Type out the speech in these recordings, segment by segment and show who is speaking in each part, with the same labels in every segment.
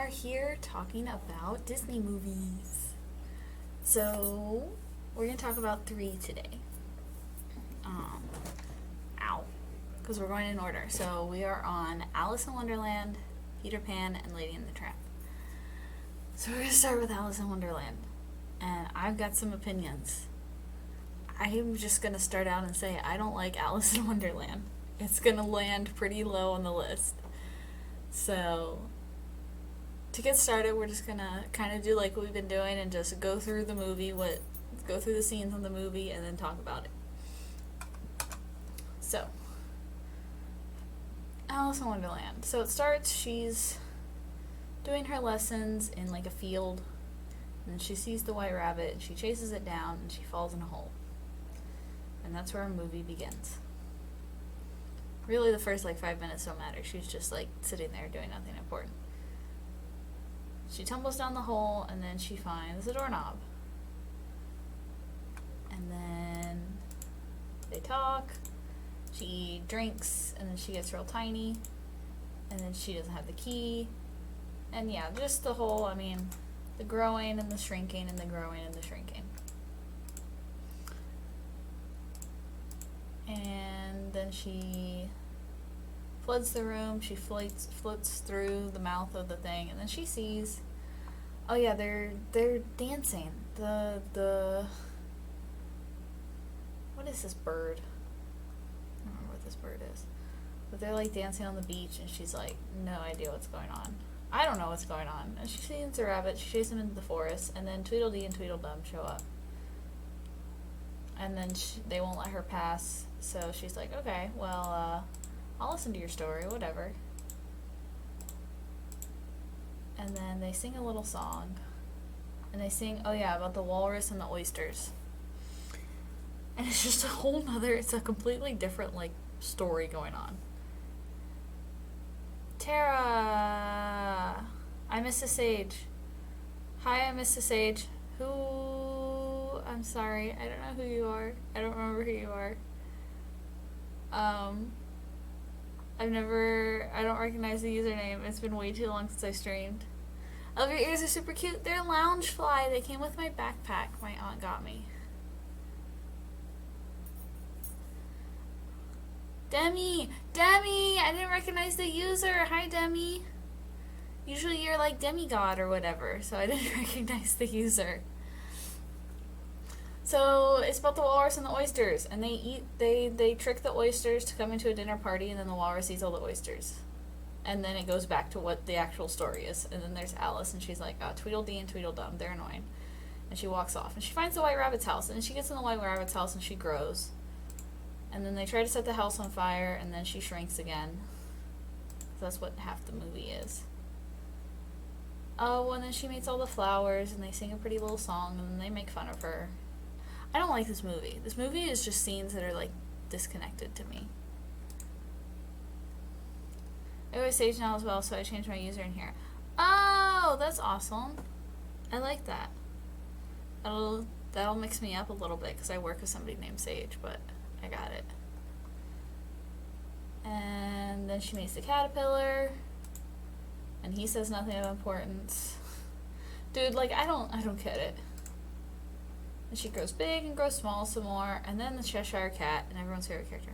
Speaker 1: are here talking about Disney movies. So, we're going to talk about 3 today. Because we're going in order. So, we are on Alice in Wonderland, Peter Pan, and Lady and the Tramp. So, we're going to start with Alice in Wonderland. And I've got some opinions. I'm just going to start out and say I don't like Alice in Wonderland. It's going to land pretty low on the list. So, to get started, we're just going to kind of do like we've been doing and just go through the movie, go through the scenes in the movie, and then talk about it. So, Alice in Wonderland. So it starts, she's doing her lessons in like a field, and then she sees the white rabbit, and she chases it down, and she falls in a hole. And that's where our movie begins. Really, the first 5 minutes don't matter. She's just sitting there doing nothing important. She tumbles down the hole, and then she finds a doorknob. And then they talk. She drinks, and then she gets real tiny. And then she doesn't have the key. And yeah, just the whole, the growing and the shrinking and the growing and the shrinking. And then she floods the room. She floats through the mouth of the thing, and then she sees. Oh yeah, they're dancing. The what is this bird? I don't remember what this bird is, but they're dancing on the beach, and she's no idea what's going on. I don't know what's going on. And she sees the rabbit. She chases him into the forest, and then Tweedledee and Tweedledum show up. And then they won't let her pass, so she's like, okay, well, I'll listen to your story, whatever. And then they sing a little song. And they sing, about the walrus and the oysters. And it's just it's a completely different, story going on. Tara! I'm Mrs. Sage. Hi, I'm Mrs. Sage. I'm sorry, I don't know who you are. I don't remember who you are. I don't recognize the username. It's been way too long since I streamed. I love your ears, are super cute. They're Loungefly. They came with my backpack. My aunt got me. Demi! I didn't recognize the user. Hi, Demi. Usually you're demigod or whatever, so I didn't recognize the user. So it's about the walrus and the oysters, and they trick the oysters to come into a dinner party, and then the walrus eats all the oysters. And then it goes back to what the actual story is. And then there's Alice, and she's like, Tweedledee and Tweedledum, they're annoying. And she walks off, and she finds the White Rabbit's house, and she gets in the White Rabbit's house, and she grows. And then they try to set the house on fire, and then she shrinks again. So that's what half the movie is. Oh, and then she meets all the flowers, and they sing a pretty little song, and then they make fun of her. I don't like this movie. This movie is just scenes that are disconnected to me. I always Sage now as well, so I changed my user in here. Oh, that's awesome. I like that. That'll mix me up a little bit because I work with somebody named Sage, but I got it. And then she meets the caterpillar, and he says nothing of importance. Dude, I don't get it. And she grows big and grows small some more, and then the Cheshire Cat, and everyone's favorite character.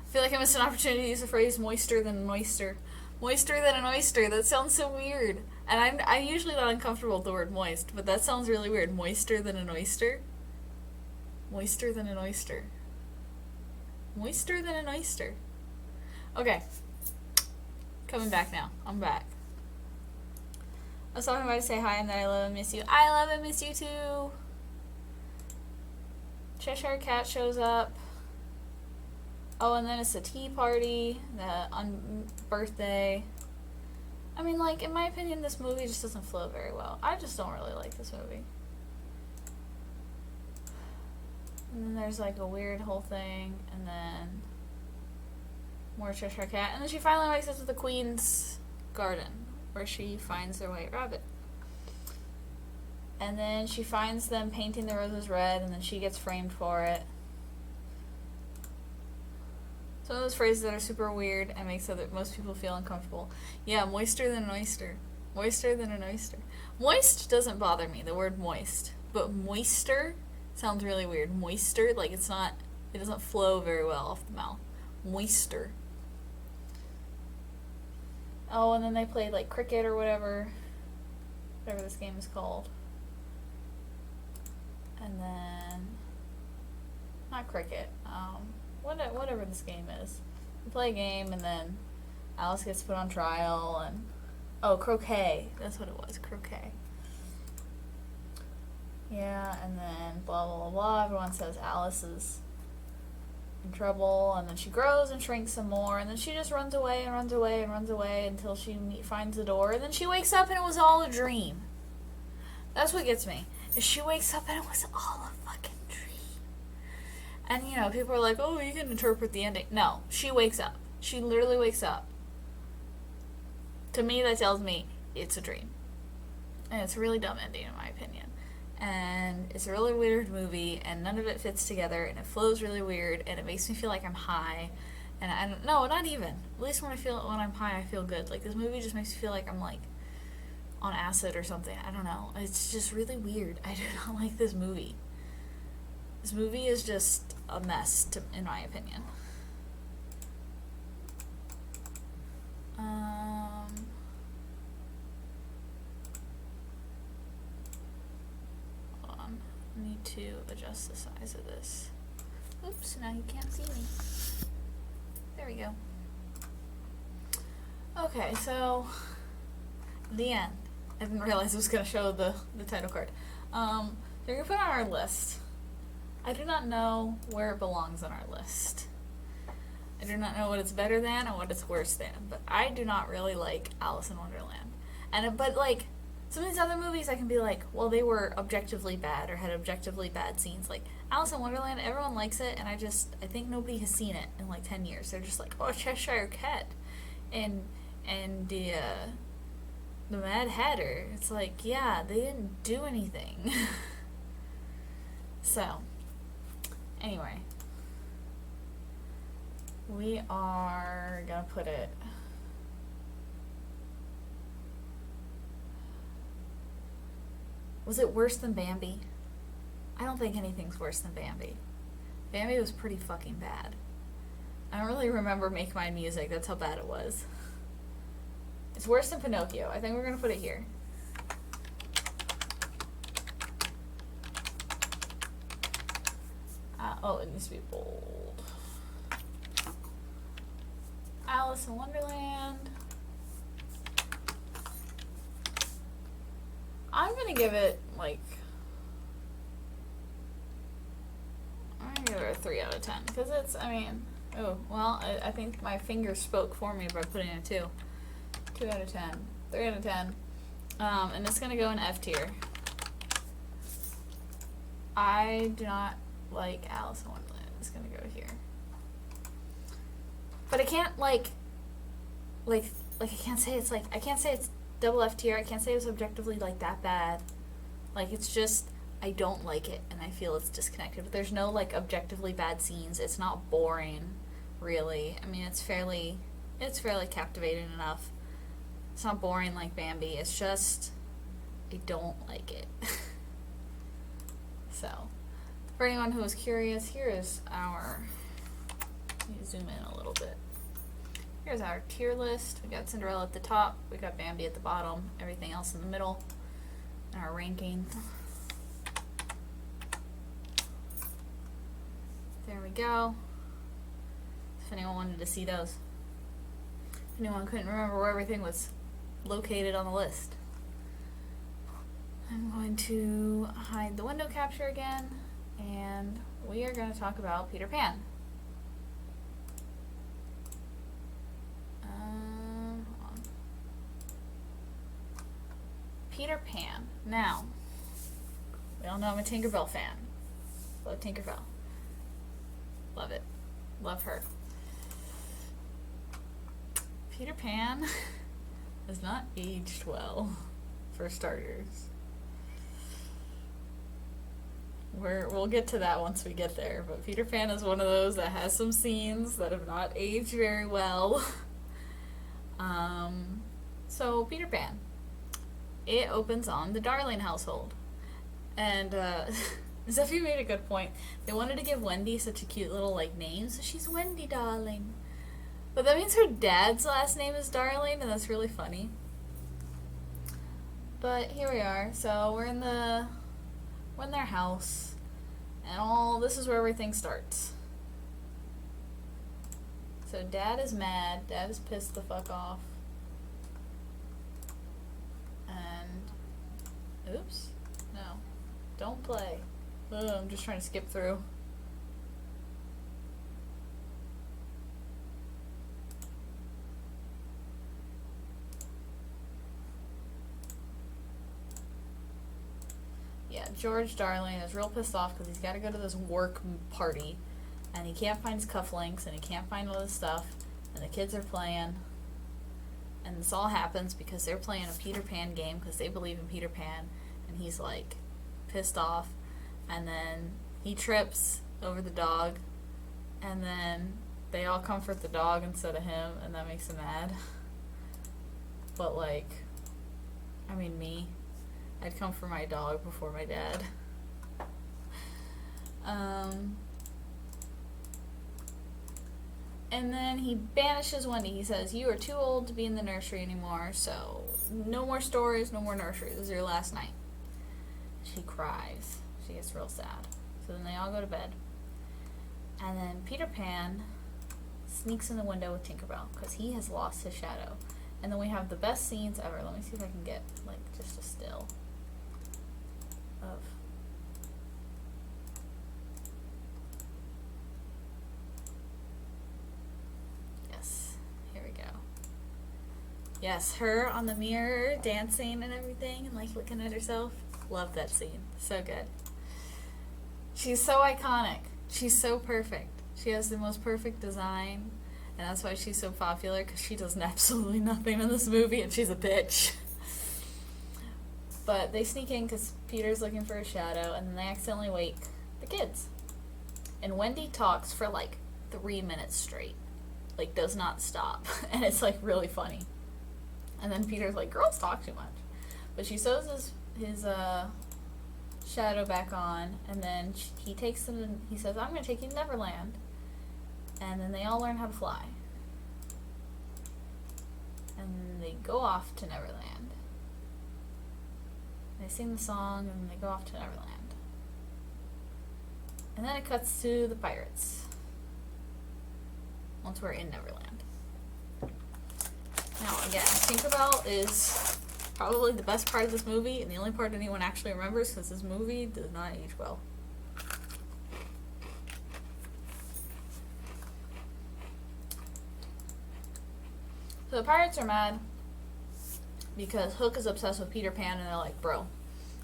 Speaker 1: I feel like I missed an opportunity to use the phrase moister than an oyster. Moister than an oyster, that sounds so weird. And I'm usually not uncomfortable with the word moist, but that sounds really weird. Moister than an oyster? Moister than an oyster. Moister than an oyster. Okay. Coming back now. I'm back. I was talking about to say hi and that I love and miss you. I love and miss you too. Cheshire Cat shows up. Oh, and then it's a tea party, on birthday. In my opinion, this movie just doesn't flow very well. I just don't really like this movie. And then there's a weird whole thing, and then more Cheshire Cat. And then she finally wakes up to the Queen's garden, where she finds their white rabbit. And then she finds them painting the roses red, and then she gets framed for it. Some of those phrases that are super weird and make so that most people feel uncomfortable. Yeah, moister than an oyster. Moister than an oyster. Moist doesn't bother me, the word moist. But moister sounds really weird. Moister, like it doesn't flow very well off the mouth. Moister. Oh, and then they played like cricket or whatever this game is called. And then, not cricket, whatever this game is. We play a game and then Alice gets put on trial and, croquet, that's what it was, croquet. Yeah, and then blah blah blah blah, everyone says Alice is in trouble, and then she grows and shrinks some more, and then she just runs away and runs away and runs away until she finds the door, and then she wakes up and it was all a dream. That's what gets me. Is she wakes up and it was all a fucking dream. And you know, people are like, oh, you can interpret the ending. No, she wakes up. She literally wakes up. To me, that tells me it's a dream. And it's a really dumb ending, in my opinion. And it's a really weird movie, and none of it fits together, and it flows really weird, and it makes me feel like I'm high. And I don't, no, not even. At least when I'm high, I feel good. Like, this movie just makes me feel like I'm, like, on acid or something. I don't know. It's just really weird. I do not like this movie. This movie is just a mess, in my opinion. Hold on. I need to adjust the size of this. Oops, now you can't see me. There we go. Okay, so the end. I didn't realize it was going to show the title card. They're going to put on our list. I do not know where it belongs on our list. I do not know what it's better than or what it's worse than, but I do not really like Alice in Wonderland. But like, some of these other movies I can be like, well, they were objectively bad or had objectively bad scenes. Like, Alice in Wonderland, everyone likes it, and I think nobody has seen it in like 10 years. They're just like, oh, Cheshire Cat. And the Mad Hatter. It's like, yeah, they didn't do anything. So, anyway. We are gonna put it... Was it worse than Bambi? I don't think anything's worse than Bambi. Bambi was pretty fucking bad. I don't really remember Make Mine Music. That's how bad it was. It's worse than Pinocchio. I think we're gonna put it here. It needs to be bold. Alice in Wonderland. I'm gonna give it, like... I'm gonna give it a 3 out of 10. Because it's, I think my fingers spoke for me by putting a 2. 2 out of 10. 3 out of 10. And it's gonna go in F tier. I do not like Alice in Wonderland. It's gonna go here. But I can't, I can't say it's double F tier. I can't say it was objectively, that bad. It's just, I don't like it, and I feel it's disconnected. But there's no, objectively bad scenes. It's not boring, really. I mean, it's fairly captivating enough. It's not boring like Bambi. It's just, I don't like it. So, for anyone who is curious, here is our... Let me zoom in a little bit. Here's our tier list. We got Cinderella at the top. We got Bambi at the bottom. Everything else in the middle. And our ranking. There we go. If anyone wanted to see those. If anyone couldn't remember where everything was located on the list. I'm going to hide the window capture again. And we are going to talk about Peter Pan. Hold on. Peter Pan. Now, we all know I'm a Tinkerbell fan. Love Tinkerbell. Love it. Love her. Peter Pan has not aged well, for starters. We'll get to that once we get there. But Peter Pan is one of those that has some scenes that have not aged very well. So Peter Pan. It opens on the Darling household. And Zephy made a good point. They wanted to give Wendy such a cute little name, so she's Wendy Darling. But that means her dad's last name is Darling, and that's really funny. But here we are. So we're in their house, and this is where everything starts. So Dad is mad. Dad is pissed the fuck off. And oops, no, don't play. Ugh, I'm just trying to skip through. Yeah, George Darling is real pissed off because he's got to go to this work party, and he can't find his cufflinks, and he can't find all this stuff, and the kids are playing, and this all happens because they're playing a Peter Pan game because they believe in Peter Pan, and he's pissed off, and then he trips over the dog, and then they all comfort the dog instead of him, and that makes him mad. But me, I'd come for my dog before my dad. And then he banishes Wendy. He says, "You are too old to be in the nursery anymore, so no more stories, no more nursery. This is your last night." She cries. She gets real sad. So then they all go to bed. And then Peter Pan sneaks in the window with Tinkerbell because he has lost his shadow. And then we have the best scenes ever. Let me see if I can get just a still of. Yes, here we go. Yes, her on the mirror dancing and everything and looking at herself. Love that scene. So good. She's so iconic. She's so perfect. She has the most perfect design. And that's why she's so popular, because she does absolutely nothing in this movie, and she's a bitch. But they sneak in because Peter's looking for a shadow, and then they accidentally wake the kids. And Wendy talks for 3 minutes straight. Does not stop. And it's really funny. And then Peter's like, "Girls talk too much." But she sews his shadow back on, and then he takes them, and he says, "I'm going to take you to Neverland." And then they all learn how to fly. And they go off to Neverland. They sing the song, and they go off to Neverland. And then it cuts to the pirates. Once we're in Neverland. Now, again, Tinkerbell is probably the best part of this movie, and the only part anyone actually remembers, because this movie does not age well. So the pirates are mad because Hook is obsessed with Peter Pan, and they're like, "Bro,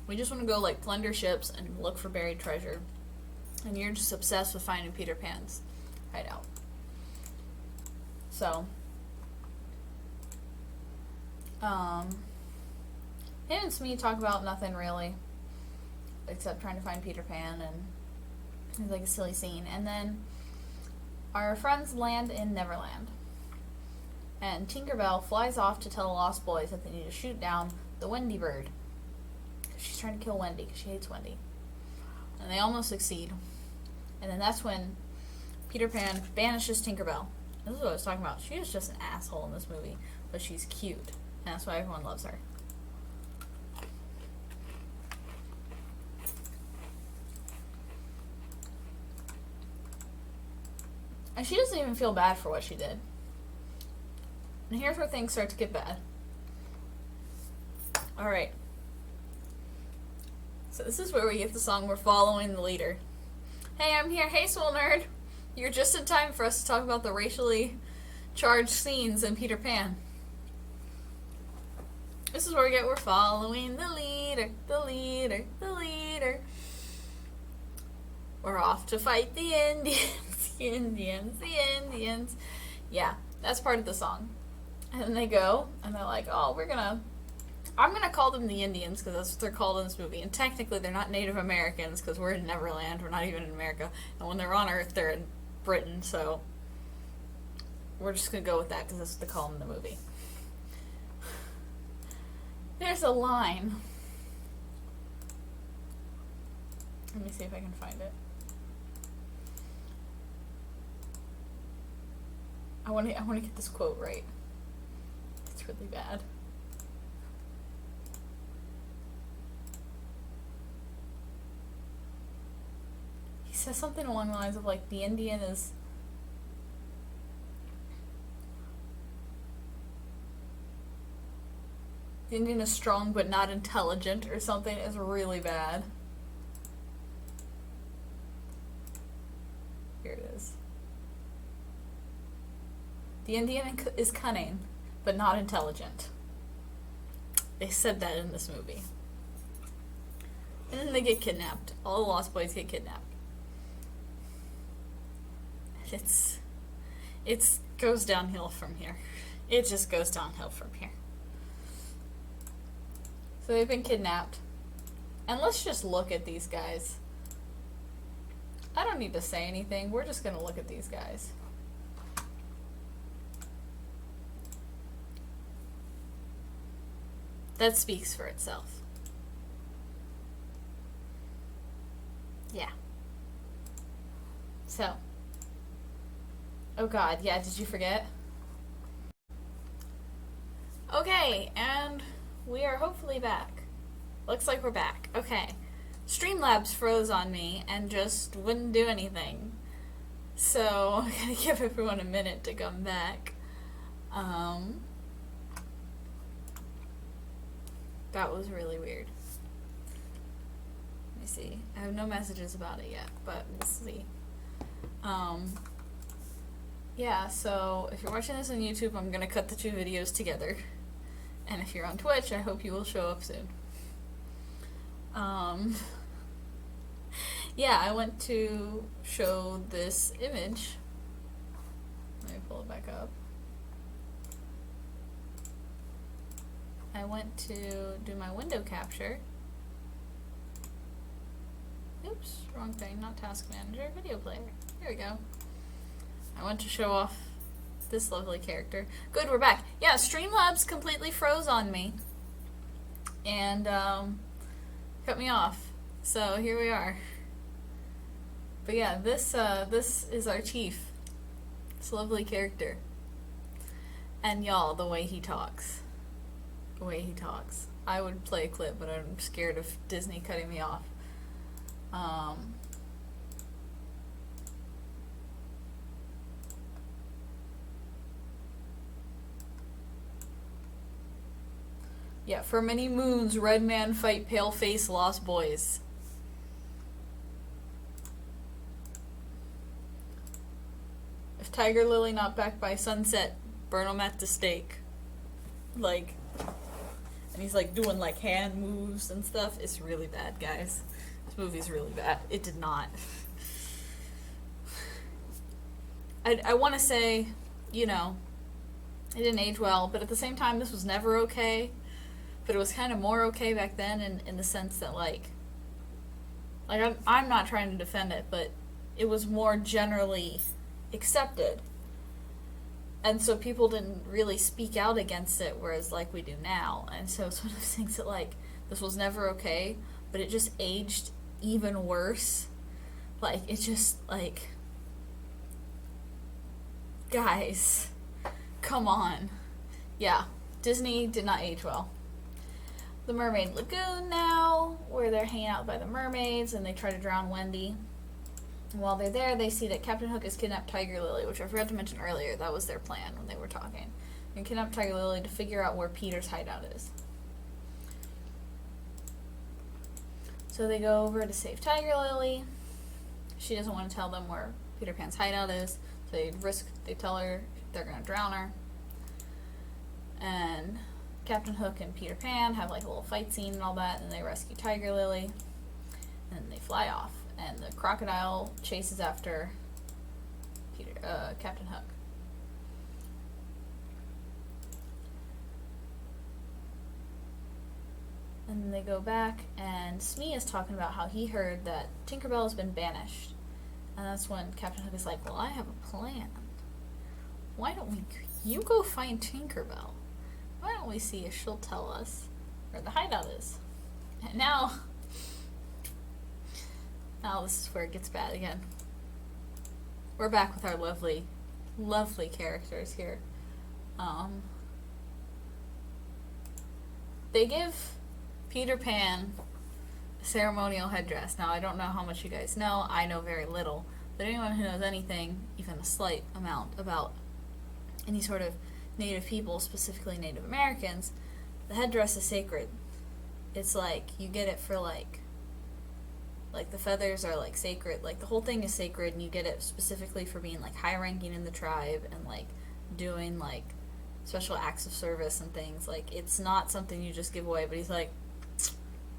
Speaker 1: we just want to go plunder ships and look for buried treasure, and you're just obsessed with finding Peter Pan's hideout." So him and Smee talk about nothing really except trying to find Peter Pan, and it's a silly scene. And then our friends land in Neverland. And Tinkerbell flies off to tell the Lost Boys that they need to shoot down the Wendy bird. She's trying to kill Wendy because she hates Wendy. And they almost succeed. And then that's when Peter Pan banishes Tinkerbell. This is what I was talking about. She is just an asshole in this movie, but she's cute. And that's why everyone loves her. And she doesn't even feel bad for what she did. And here's where things start to get bad. Alright. So this is where we get the song "We're Following the Leader." Hey, I'm here. Hey, Soul Nerd. You're just in time for us to talk about the racially charged scenes in Peter Pan. This is where we get "We're following the leader, the leader, the leader. We're off to fight the Indians, the Indians, the Indians." Yeah, that's part of the song. And then they go, and they're like, "Oh, we're gonna I'm gonna call them the Indians because that's what they're called in this movie. And technically, they're not Native Americans because we're in Neverland. We're not even in America. And when they're on Earth, they're in Britain. So we're just gonna go with that because that's what they call them in the movie. There's a line. Let me see if I can find it. I want to get this quote right. It's really bad. He says something along the lines of like the Indian is strong but not intelligent or something. Is really bad. Here it is. The Indian is cunning, but not intelligent. They said that in this movie. And then they get kidnapped. All the Lost Boys get kidnapped. It goes downhill from here. It just goes downhill from here. So they've been kidnapped. And let's just look at these guys. I don't need to say anything. We're just going to look at these guys. That speaks for itself. Yeah. So. Oh god, yeah, did you forget? Okay, and we are hopefully back. Looks like we're back. Okay. Streamlabs froze on me and just wouldn't do anything. So, I'm gonna give everyone a minute to come back. That was really weird. Let me see. I have no messages about it yet, but we'll see. Yeah, so if you're watching this on YouTube, I'm gonna cut the two videos together. And if you're on Twitch, I hope you will show up soon. Yeah, I went to show this image. Let me pull it back up. I went to do my window capture. Oops, wrong thing, not task manager, video player. Here we go. I went to show off this lovely character. Good, we're back. Yeah, Streamlabs completely froze on me. And, cut me off. So, here we are. But yeah, this is our chief. This lovely character. And y'all, the way he talks. The way he talks. I would play a clip, but I'm scared of Disney cutting me off. Yeah, for many moons, red man fight pale face lost boys. If Tiger Lily not back by sunset, burn 'em at the stake. Like, and he's like doing like hand moves and stuff. It's really bad, guys. This movie's really bad. It did not. I want to say, you know, it didn't age well, but at the same time, this was never okay. But it was kind of more okay back then in the sense that, like I'm not trying to defend it, but it was more generally accepted. And so people didn't really speak out against it, whereas, like, we do now. And so it's one of those things that, like, this was never okay, but it just aged even worse. Like, it just, like, guys, come on. Yeah, Disney did not age well. The Mermaid Lagoon now, where they're hanging out by the mermaids, and they try to drown Wendy. And while they're there, they see that Captain Hook has kidnapped Tiger Lily, which I forgot to mention earlier. That was their plan when they were talking. And kidnapped Tiger Lily to figure out where Peter's hideout is. So they go over to save Tiger Lily. She doesn't want to tell them where Peter Pan's hideout is, so they tell her they're going to drown her. And Captain Hook and Peter Pan have like a little fight scene and all that, and they rescue Tiger Lily, and then they fly off, and the crocodile chases after Captain Hook. they go back, and Smee is talking about how he heard that Tinkerbell has been banished. And that's when Captain Hook is like, well, I have a plan. Why don't you go find Tinkerbell? Why don't we see if she'll tell us where the hideout is? And now this is where it gets bad again. We're back with our lovely, lovely characters here. They give Peter Pan a ceremonial headdress. Now, I don't know how much you guys know. I know very little. But anyone who knows anything, even a slight amount, about any sort of Native people, specifically Native Americans, the headdress is sacred. It's like, you get it for like the feathers are like sacred. Like, the whole thing is sacred, and you get it specifically for being like high-ranking in the tribe and like doing like special acts of service and things. Like, it's not something you just give away. But he's like,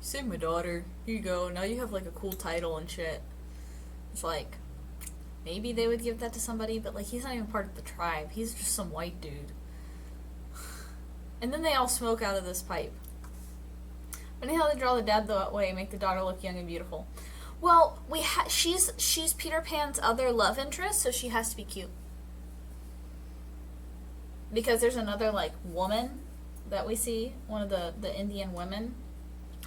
Speaker 1: save my daughter, here you go, now you have like a cool title and shit. It's like, maybe they would give that to somebody, but like, he's not even part of the tribe. He's just some white dude. And then they all smoke out of this pipe. Funny how they draw the dad that way, make the daughter look young and beautiful. Well, she's Peter Pan's other love interest, so she has to be cute. Because there's another like woman that we see, one of the Indian women,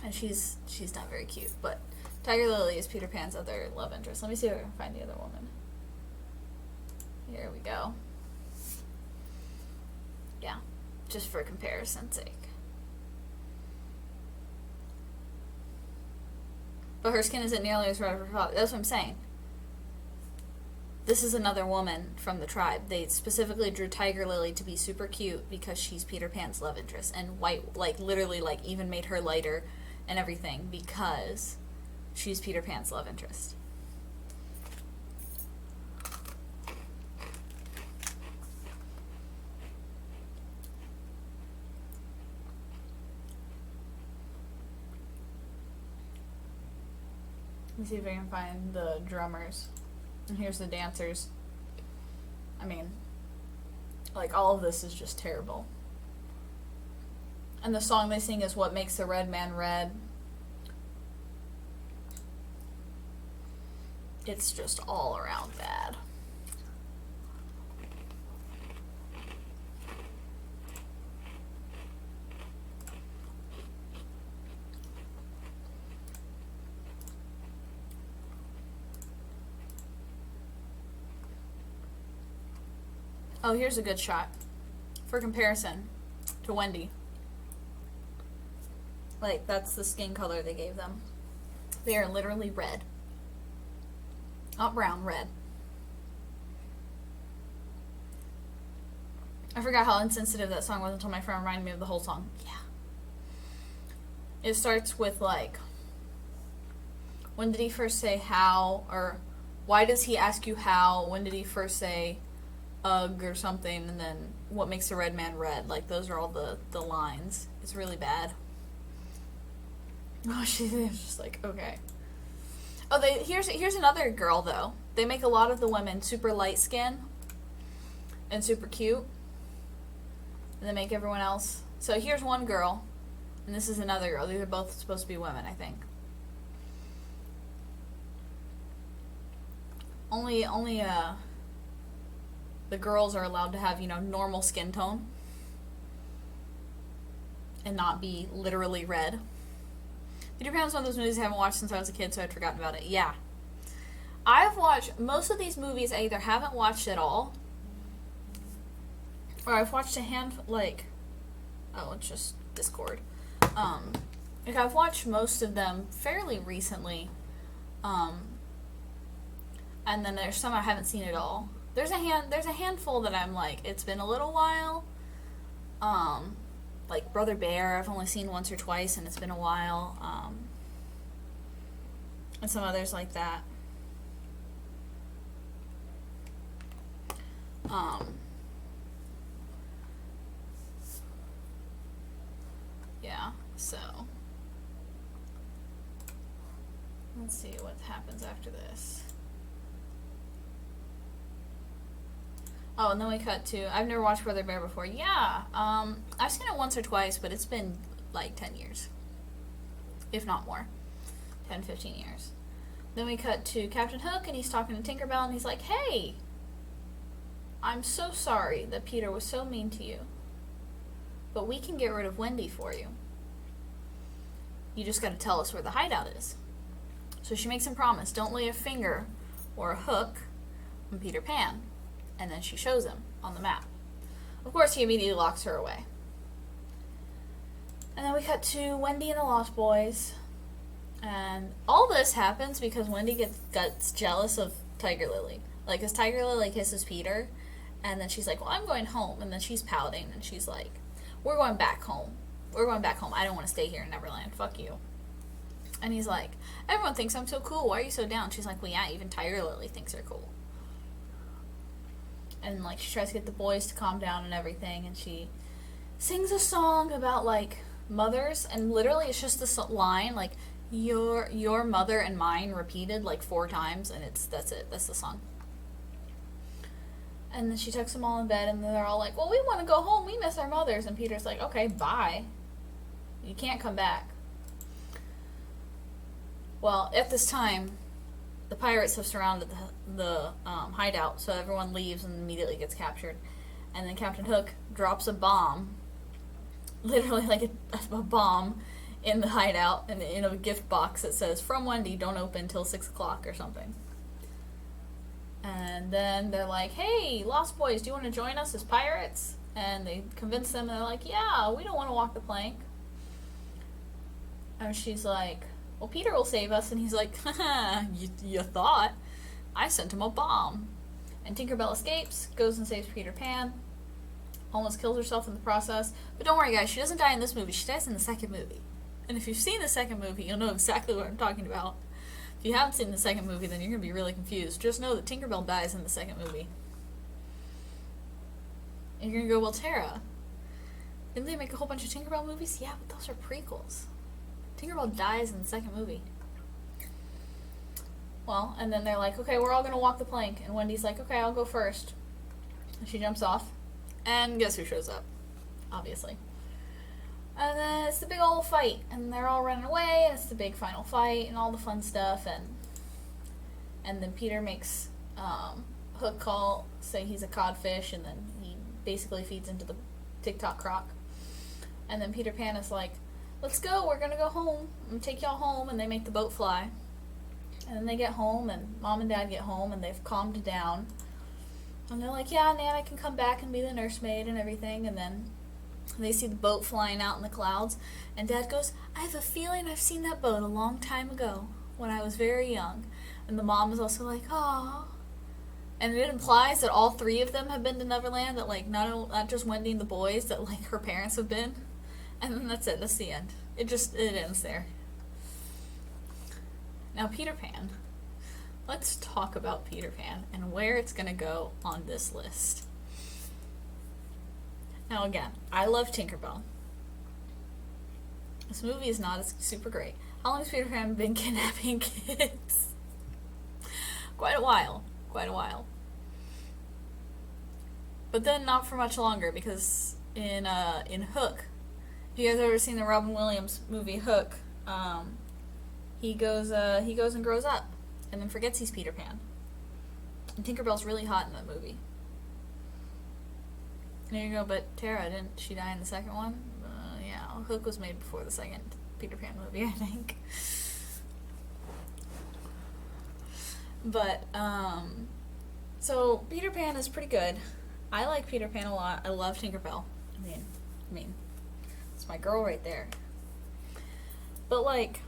Speaker 1: and she's not very cute. But Tiger Lily is Peter Pan's other love interest. Let me see if I can find the other woman. Here we go. Yeah, just for comparison's sake. But her skin isn't nearly as red as her father. That's what I'm saying. This is another woman from the tribe. They specifically drew Tiger Lily to be super cute because she's Peter Pan's love interest. And white, like, literally, like, even made her lighter and everything because she's Peter Pan's love interest. Let me see if I can find the drummers. And here's the dancers. I mean, like, all of this is just terrible. And the song they sing is What Makes the Red Man Red. It's just all around bad. Oh, here's a good shot. For comparison to Wendy. Like, that's the skin color they gave them. They are literally red. Not brown, red. I forgot how insensitive that song was until my friend reminded me of the whole song. Yeah. It starts with, like, when did he first say how? Or why does he ask you how? When did he first say ugh or something? And then what makes a red man red? Like, those are all the lines. It's really bad. Oh, she's just like, okay. Oh, here's another girl, though. They make a lot of the women super light skin and super cute. And they make everyone else. So here's one girl, and this is another girl. These are both supposed to be women, I think. Only the girls are allowed to have, normal skin tone. And not be literally red. Peter Pan was one of those movies I haven't watched since I was a kid, so I'd forgotten about it. Yeah. I've watched most of these movies. I either haven't watched at all, or I've watched a handful, it's just Discord. I've watched most of them fairly recently, and then there's some I haven't seen at all. There's a handful that I'm like, it's been a little while. Like Brother Bear, I've only seen once or twice, and it's been a while. And some others like that. Yeah, so let's see what happens after this. Oh, and then we cut to, I've never watched Brother Bear before. Yeah, I've seen it once or twice, but it's been like 10 years. if not more. 10, 15 years. Then we cut to Captain Hook, and he's talking to Tinkerbell, and he's like, hey, I'm so sorry that Peter was so mean to you, but we can get rid of Wendy for you. You just gotta tell us where the hideout is. So she makes him promise, don't lay a finger or a hook on Peter Pan. And then she shows him on the map. Of course, he immediately locks her away. And then we cut to Wendy and the Lost Boys. And all this happens because Wendy gets jealous of Tiger Lily. Like, as Tiger Lily kisses Peter, and then she's like, well, I'm going home. And then she's pouting, and she's like, we're going back home. We're going back home. I don't want to stay here in Neverland. Fuck you. And he's like, everyone thinks I'm so cool. Why are you so down? She's like, well, yeah, even Tiger Lily thinks you're cool. And, like, she tries to get the boys to calm down and everything, and she sings a song about, like, mothers, and literally it's just this line, like, your mother and mine repeated, like, 4 times, and that's it. That's the song. And then she tucks them all in bed, and they're all like, well, we want to go home. We miss our mothers. And Peter's like, okay, bye. You can't come back. Well, at this time, the pirates have surrounded the hideout, so everyone leaves and immediately gets captured. And then Captain Hook drops a bomb, literally like a bomb, in the hideout, and in a gift box that says, from Wendy, don't open till 6 o'clock or something. And then they're like, hey, Lost Boys, do you want to join us as pirates? And they convince them, and they're like, yeah, we don't want to walk the plank. And she's like, well, Peter will save us. And he's like, haha, you thought. I sent him a bomb. And Tinkerbell escapes, goes and saves Peter Pan, almost kills herself in the process. But don't worry, guys, she doesn't die in this movie. She dies in the second movie. And if you've seen the second movie, you'll know exactly what I'm talking about. If you haven't seen the second movie, then you're going to be really confused. Just know that Tinkerbell dies in the second movie. And you're going to go, well, Tara, didn't they make a whole bunch of Tinkerbell movies? Yeah, but those are prequels. Tinkerbell dies in the second movie. Well, and then they're like, okay, we're all going to walk the plank. And Wendy's like, okay, I'll go first. And she jumps off. And guess who shows up? Obviously. And then it's the big old fight. And they're all running away. And it's the big final fight and all the fun stuff. And then Peter makes Hook call, say he's a codfish. And then he basically feeds into the TikTok croc. And then Peter Pan is like, let's go, we're gonna go home. I'm gonna take y'all home. And they make the boat fly. And then they get home, and Mom and Dad get home, and they've calmed down. And they're like, yeah, Nana can come back and be the nursemaid and everything. And then they see the boat flying out in the clouds. And Dad goes, I have a feeling I've seen that boat a long time ago, when I was very young. And the mom is also like, aw. And it implies that all 3 of them have been to Neverland, that, like, not just Wendy and the boys, that, like, her parents have been. And then that's it. That's the end. It ends there. Now, Peter Pan. Let's talk about Peter Pan and where it's going to go on this list. Now, again, I love Tinkerbell. This movie is not super great. How long has Peter Pan been kidnapping kids? Quite a while. But then not for much longer, because in Hook, if you guys have ever seen the Robin Williams movie Hook, he goes and grows up, and then forgets he's Peter Pan. And Tinkerbell's really hot in that movie. And there you go, but Tara, didn't she die in the second one? Yeah, Hook was made before the second Peter Pan movie, I think. But, so Peter Pan is pretty good. I like Peter Pan a lot. I love Tinkerbell. I mean, it's my girl right there. But, like,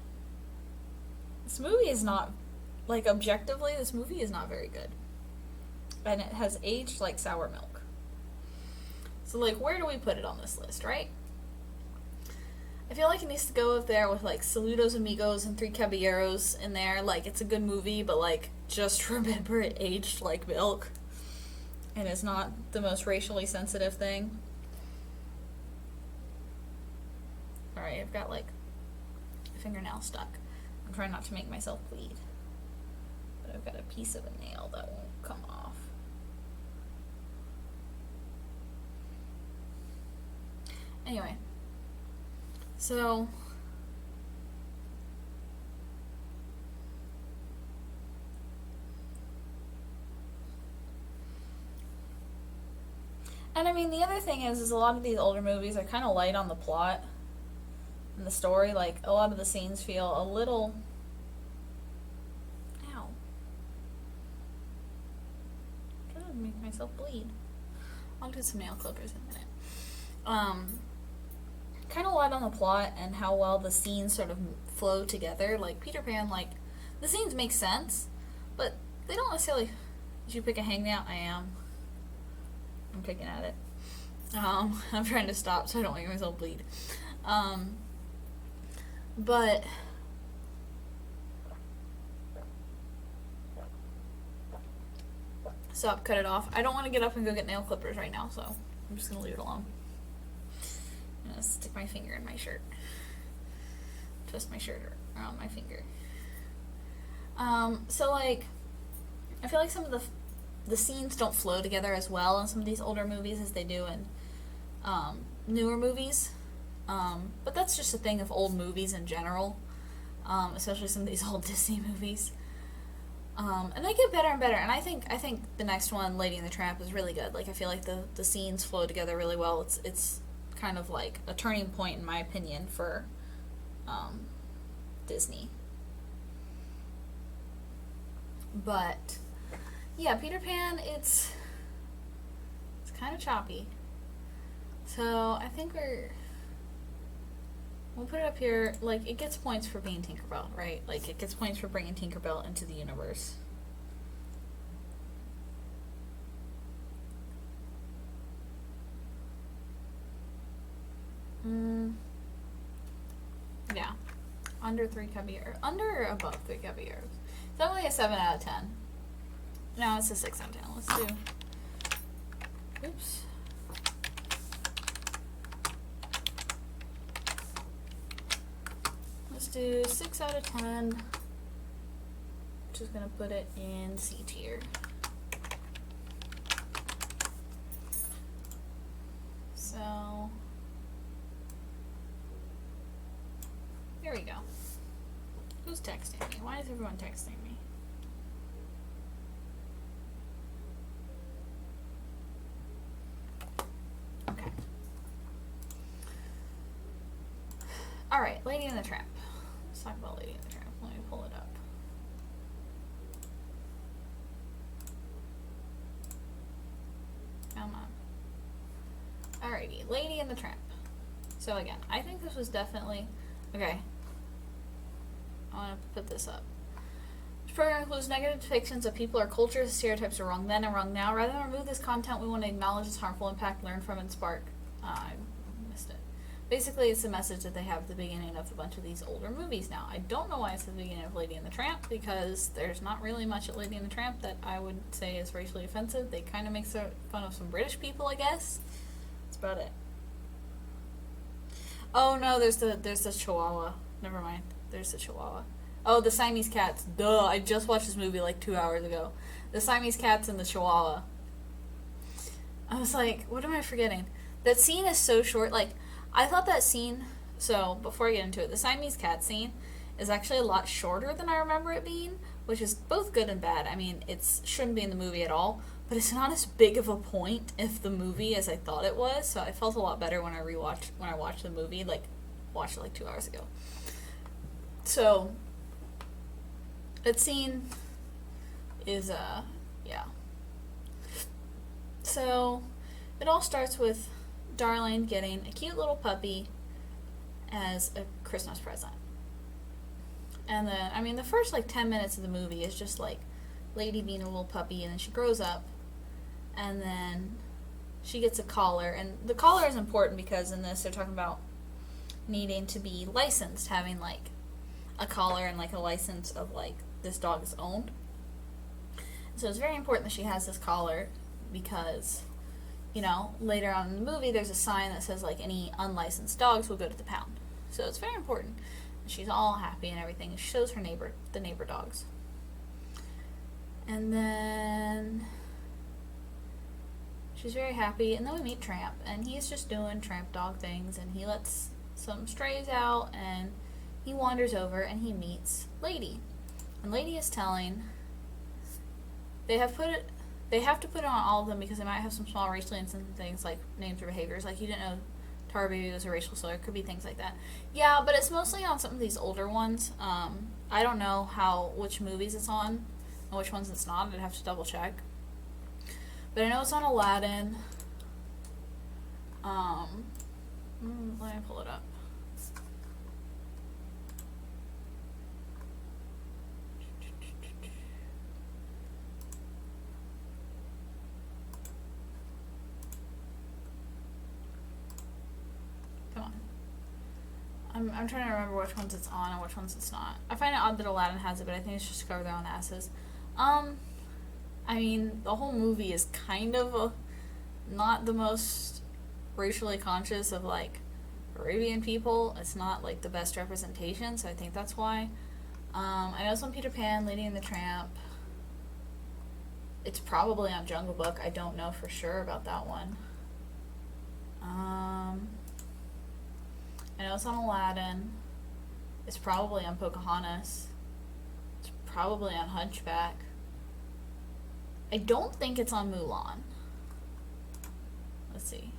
Speaker 1: this movie is not, like, objectively, this movie is not very good. And it has aged like sour milk. So, like, where do we put it on this list, right? I feel like it needs to go up there with, like, Saludos Amigos and Three Caballeros in there. Like, it's a good movie, but, like, just remember it aged like milk. And it's not the most racially sensitive thing. Alright, I've got, like, a fingernail stuck. I'm trying not to make myself bleed. But I've got a piece of a nail that won't come off. Anyway. So, And I mean, the other thing is a lot of these older movies are kind of light on the plot and the story. Like, a lot of the scenes feel a little... Ow. I'm trying to make myself bleed. I'll get some nail clippers in a minute. Kind of light on the plot and how well the scenes sort of flow together. Like, Peter Pan, like, the scenes make sense, but they don't necessarily... Did you pick a hangnail? I am. I'm picking at it. I'm trying to stop so I don't make myself bleed. But stop, cut it off. I don't want to get up and go get nail clippers right now, so I'm just gonna leave it alone. I'm gonna stick my finger in my shirt. Twist my shirt around my finger. So like, I feel like some of the scenes don't flow together as well in some of these older movies as they do in newer movies. But that's just a thing of old movies in general, especially some of these old Disney movies. And they get better and better. And I think the next one, Lady and the Tramp, is really good. Like, I feel like the scenes flow together really well. It's kind of like a turning point, in my opinion, for Disney. But yeah, Peter Pan, it's kind of choppy. So I think we'll put it up here. Like, it gets points for being Tinkerbell, right? Like, it gets points for bringing Tinkerbell into the universe. Yeah. Under 3 cubby arrows. Under or above 3 cubby arrows? It's definitely a 7 out of 10. No, it's a 6 out of 10. Let's do... Oops. Let's do 6 out of 10. Just gonna put it in C tier. So... There we go. Who's texting me? Why is everyone texting me? Okay. Alright, Lady and the Tramp. Let's talk about Lady and the Tramp. Let me pull it up. Come on. Alrighty, Lady and the Tramp. So again, I think this was definitely... Okay. I want to put this up. This program includes negative depictions of people or cultures. Stereotypes are wrong then and wrong now. Rather than remove this content, we want to acknowledge its harmful impact, learn from it, and spark. I missed it. Basically, it's the message that they have at the beginning of a bunch of these older movies now. I don't know why it's at the beginning of Lady and the Tramp, because there's not really much at Lady and the Tramp that I would say is racially offensive. They kind of make fun of some British people, I guess. That's about it. Oh no, there's the Chihuahua. Never mind. There's the Chihuahua. Oh, the Siamese cats. Duh, I just watched this movie like 2 hours ago. The Siamese cats and the Chihuahua. I was like, what am I forgetting? That scene is so short. Like, I thought that scene... So, before I get into it, the Siamese cat scene is actually a lot shorter than I remember it being, which is both good and bad. I mean, it shouldn't be in the movie at all, but it's not as big of a point if the movie as I thought it was, so I felt a lot better when I watched the movie, like, watched it like 2 hours ago. So, that scene is, yeah. So, it all starts with Darling getting a cute little puppy as a Christmas present. And then, I mean, the first, like, 10 minutes of the movie is just, like, Lady being a little puppy, and then she grows up, and then she gets a collar. And the collar is important because in this they're talking about needing to be licensed, having, like, a collar and, like, a license of, like, this dog is owned. So it's very important that she has this collar because, you know, later on in the movie there's a sign that says, like, any unlicensed dogs will go to the pound. So it's very important. And she's all happy and everything. She shows her the neighbor dogs. And then she's very happy, and then we meet Tramp, and he's just doing Tramp dog things, and he lets some strays out, and he wanders over, and he meets Lady. And Lady is telling, they have put They have to put it on all of them because they might have some small racially insensitive things like names or behaviors. Like, you didn't know Tar Baby was a racial slur. It could be things like that. Yeah, but it's mostly on some of these older ones. I don't know which movies it's on and which ones it's not. I'd have to double check. But I know it's on Aladdin. Let me pull it up. Come on. I'm trying to remember which ones it's on and which ones it's not. I find it odd that Aladdin has it, but I think it's just to cover their own asses. I mean, the whole movie is kind of not the most racially conscious of, like, Arabian people. It's not, like, the best representation, so I think that's why. I know it's on Peter Pan, Lady and the Tramp. It's probably on Jungle Book. I don't know for sure about that one. I know it's on Aladdin. It's probably on Pocahontas. It's probably on Hunchback. I don't think it's on Mulan. Let's see.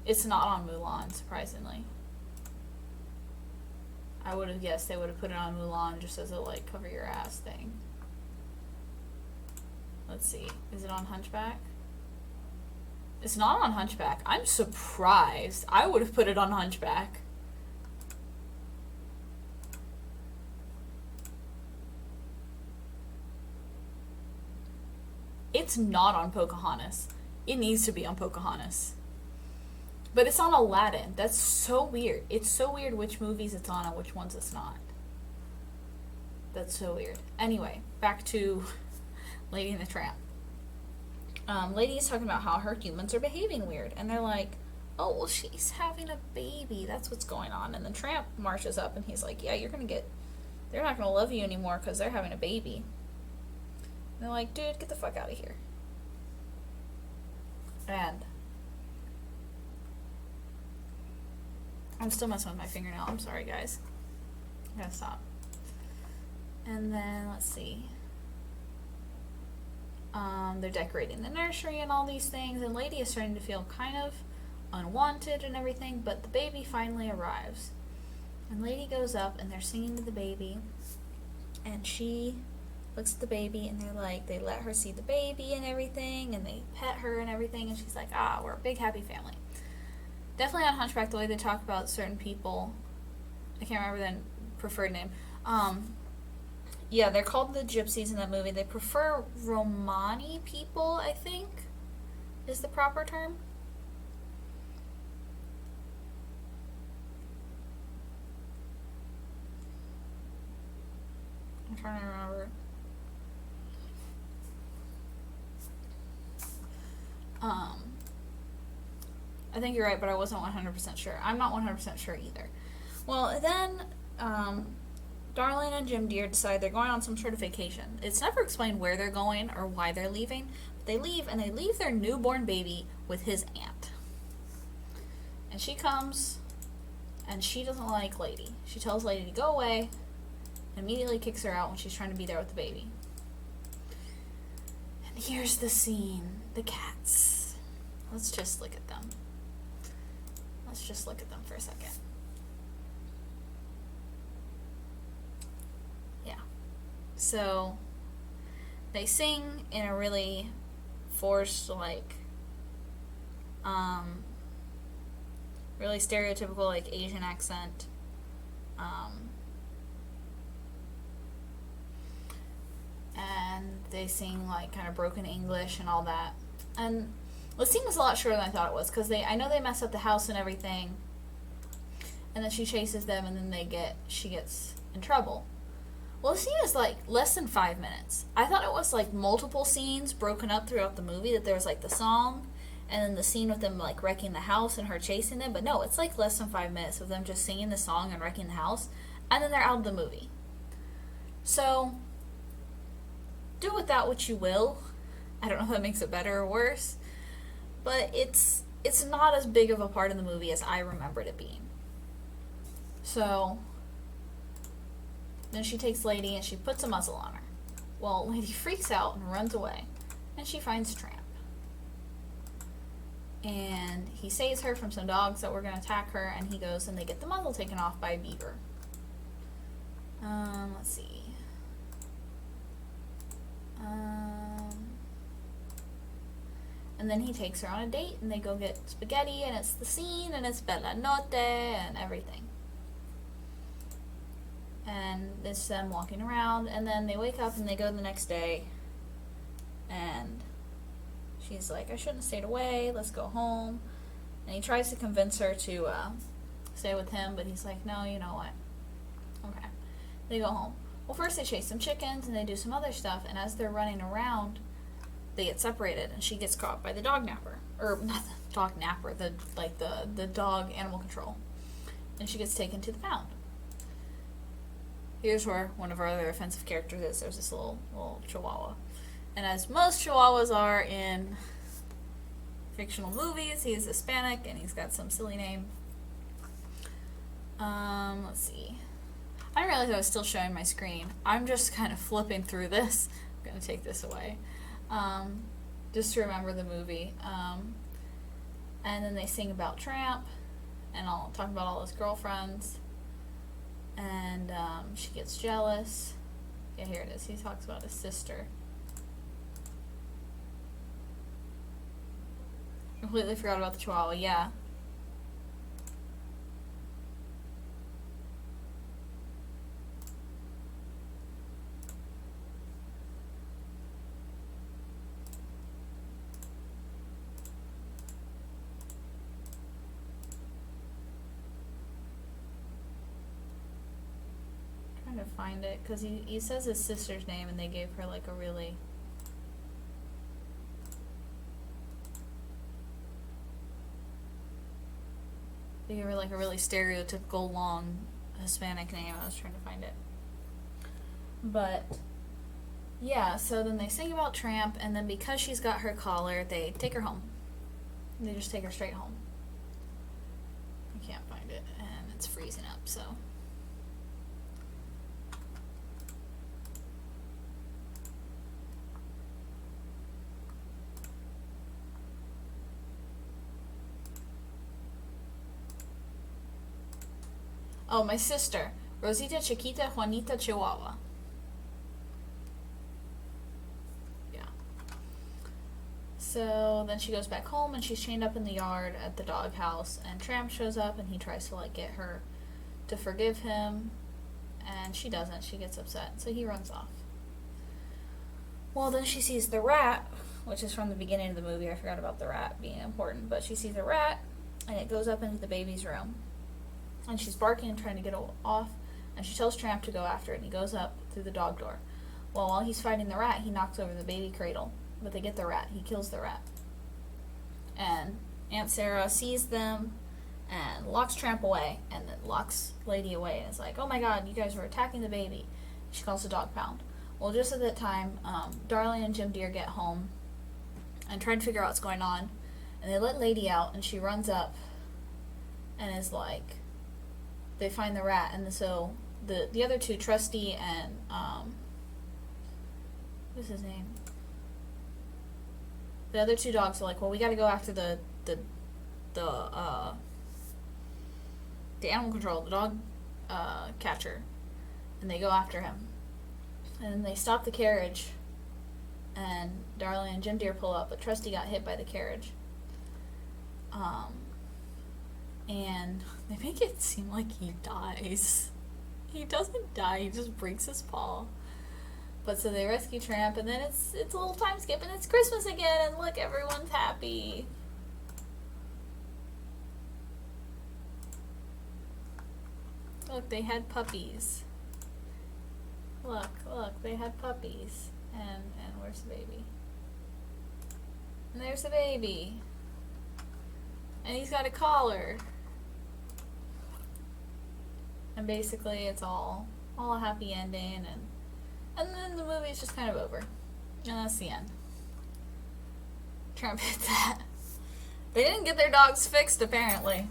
Speaker 1: It's not on Mulan, surprisingly. I would have guessed they would have put it on Mulan just as a, like, cover your ass thing. Let's see. Is it on Hunchback? It's not on Hunchback. I'm surprised. I would have put it on Hunchback. It's not on Pocahontas. It needs to be on Pocahontas. But it's on Aladdin. That's so weird. It's so weird which movies it's on and which ones it's not. That's so weird. Anyway, back to Lady and the Tramp. Lady is talking about how her humans are behaving weird. And they're like, oh, well, she's having a baby. That's what's going on. And the Tramp marches up and he's like, yeah, they're not going to love you anymore because they're having a baby. And they're like, dude, get the fuck out of here. And I'm still messing with my fingernail. I'm sorry, guys. I gotta stop. And then, let's see. They're decorating the nursery and all these things, and Lady is starting to feel kind of unwanted and everything, but the baby finally arrives. And Lady goes up, and they're singing to the baby, and she looks at the baby, and they let her see the baby and everything, and they pet her and everything, and she's like, we're a big happy family. Definitely on Hunchback, the way they talk about certain people, I can't remember their preferred name. Yeah, they're called the gypsies in that movie. They prefer Romani people, I think, is the proper term. I'm trying to remember. I think you're right, but I wasn't 100% sure. I'm not 100% sure either. Well, then, Darling and Jim Deere decide they're going on some sort of vacation. It's never explained where they're going or why they're leaving, but they leave, and they leave their newborn baby with his aunt. And she comes, and she doesn't like Lady. She tells Lady to go away, and immediately kicks her out when she's trying to be there with the baby. And here's the scene. The cats. Let's just look at them. Let's just look at them for a second. Yeah. So, they sing in a really forced, like, really stereotypical, like, Asian accent. And they sing, like, kind of broken English and all that. And the scene was a lot shorter than I thought it was, because I know they mess up the house and everything, and then she chases them, and then she gets in trouble. Well, the scene is, like, less than 5 minutes. I thought it was, like, multiple scenes broken up throughout the movie, that there was, like, the song, and then the scene with them, like, wrecking the house and her chasing them, but no, it's, like, less than 5 minutes of them just singing the song and wrecking the house, and then they're out of the movie. So, do with that what you will. I don't know if that makes it better or worse. But it's not as big of a part of the movie as I remembered it being. So, then she takes Lady and she puts a muzzle on her. Well, Lady freaks out and runs away, and she finds Tramp. And he saves her from some dogs that were going to attack her, and he goes and they get the muzzle taken off by a beaver. Let's see. And then he takes her on a date, and they go get spaghetti, and it's the scene, and it's bella notte, and everything. And it's them walking around, and then they wake up, and they go the next day, and she's like, I shouldn't have stayed away, let's go home. And he tries to convince her to stay with him, but he's like, no, you know what? Okay. They go home. Well, first they chase some chickens, and they do some other stuff, and as they're running around, they get separated, and she gets caught by the dog napper. Or, not the dog napper, the dog animal control. And she gets taken to the pound. Here's where one of our other offensive characters is. There's this little chihuahua. And as most chihuahuas are in fictional movies, he's Hispanic, and he's got some silly name. Let's see. I didn't realize I was still showing my screen. I'm just kind of flipping through this. I'm going to take this away. Just to remember the movie. And then they sing about Tramp, and I'll talk about all his girlfriends. And she gets jealous. Yeah, here it is. He talks about his sister. Completely forgot about the chihuahua, yeah. Trying to find it, because he says his sister's name, and they gave her like a really... They gave her like a really stereotypical long Hispanic name. I was trying to find it. But, yeah, so then they sing about Tramp, and then because she's got her collar, they take her home. They just take her straight home. I can't find it, and it's freezing up, so... Oh, my sister. Rosita Chiquita Juanita Chihuahua. Yeah. So then she goes back home, and she's chained up in the yard at the doghouse, and Tramp shows up, and he tries to like get her to forgive him, and she doesn't. She gets upset, so he runs off. Well, then she sees the rat, which is from the beginning of the movie. I forgot about the rat being important, but she sees a rat, and it goes up into the baby's room. And she's barking and trying to get off, and she tells Tramp to go after it, and he goes up through the dog door. Well, while he's fighting the rat, he knocks over the baby cradle, but they get the rat. He kills the rat. And Aunt Sarah sees them and locks Tramp away, and then locks Lady away, and is like, oh my god, you guys were attacking the baby. She calls the dog pound. Well, just at that time, Darling and Jim Deere get home and try to figure out what's going on, and they let Lady out, and she runs up and is like... They find the rat, and so the other two, Trusty and what's his name? The other two dogs are like, well, we got to go after the animal control, the dog catcher, and they go after him, and they stop the carriage, and Darling and Jim Deere pull up, but Trusty got hit by the carriage. And they make it seem like he dies. He doesn't die, he just breaks his paw. But so they rescue Tramp, and then it's a little time skip, and it's Christmas again, and look, everyone's happy. Look, they had puppies. Look, they had puppies. And where's the baby? And there's the baby. And he's got a collar. And basically it's all a happy ending, and then the movie's just kind of over. And that's the end. Tramp hit that. They didn't get their dogs fixed, apparently.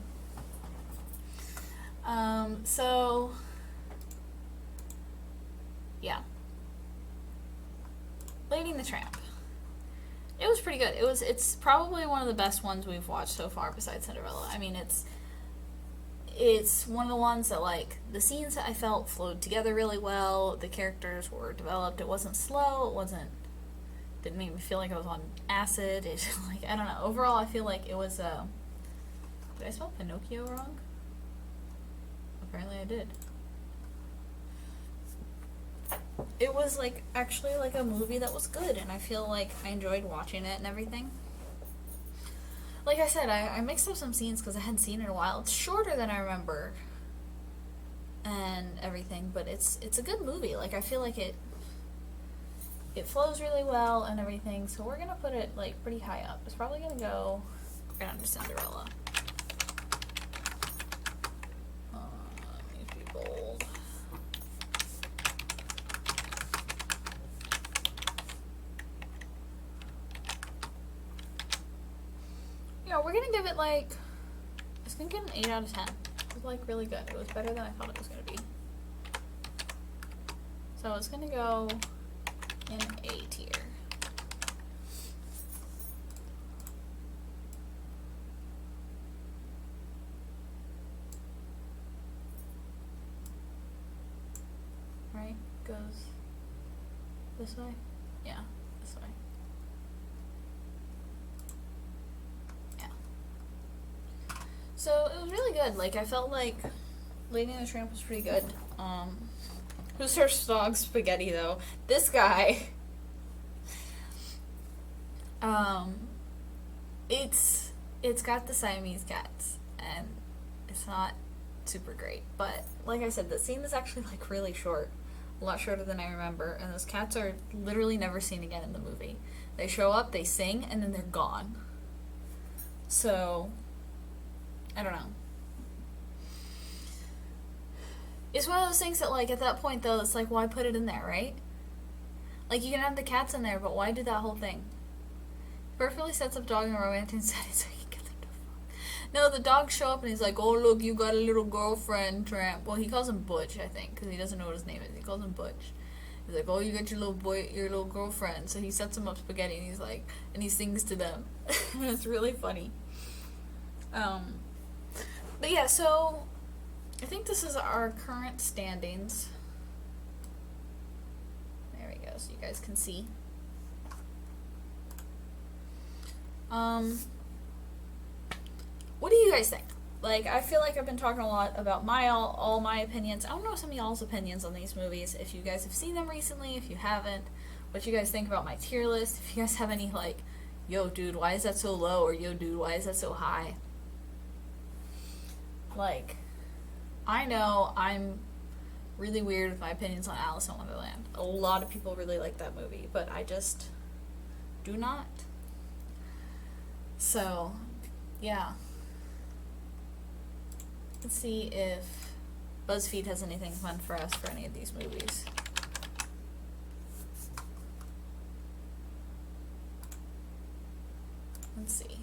Speaker 1: So yeah. Lady and the Tramp. It was pretty good. It's probably one of the best ones we've watched so far besides Cinderella. I mean, it's one of the ones that, like, the scenes that I felt flowed together really well. The characters were developed. It wasn't slow. Didn't make me feel like I was on acid. Like, I don't know. Overall, I feel like it was, did I spell Pinocchio wrong? Apparently I did. It was, like, actually, like, a movie that was good, and I feel like I enjoyed watching it and everything. Like I said, I mixed up some scenes because I hadn't seen it in a while. It's shorter than I remember and everything, but it's a good movie. Like, I feel like it flows really well and everything, so we're gonna put it, like, pretty high up. It's probably gonna go right under Cinderella. Let me be bold. Yeah, we're gonna give it, like, it's gonna get an 8 out of 10. It was, like, really good. It was better than I thought it was gonna be. So it's gonna go in A tier. Right? Goes this way? Yeah, this way. Yeah. So it was really good. Like, I felt like Lady and the Tramp was pretty good. Who's her dog Spaghetti, though? This guy. It's got the Siamese cats, and it's not super great. But like I said, the scene is actually, like, really short, a lot shorter than I remember. And those cats are literally never seen again in the movie. They show up, they sing, and then they're gone. So I don't know. It's one of those things that, like, at that point, though, it's like, why put it in there, right? Like, you can have the cats in there, but why do that whole thing? Perfectly sets up dog in a romantic setting so you can get them to fuck. No, the dogs show up and he's like, oh, look, you got a little girlfriend, Tramp. Well, he calls him Butch, I think, because he doesn't know what his name is. He calls him Butch. He's like, oh, you got your little girlfriend. So he sets him up Spaghetti, and he's like, and he sings to them. And it's really funny. But yeah, so I think this is our current standings. There we go, so you guys can see. What do you guys think? Like, I feel like I've been talking a lot about all my opinions. I don't know some of y'all's opinions on these movies. If you guys have seen them recently, if you haven't, what you guys think about my tier list. If you guys have any, like, yo, dude, why is that so low? Or, yo, dude, why is that so high? Like, I know I'm really weird with my opinions on Alice in Wonderland. A lot of people really like that movie, but I just do not. So, yeah. Let's see if BuzzFeed has anything fun for us for any of these movies. Let's see.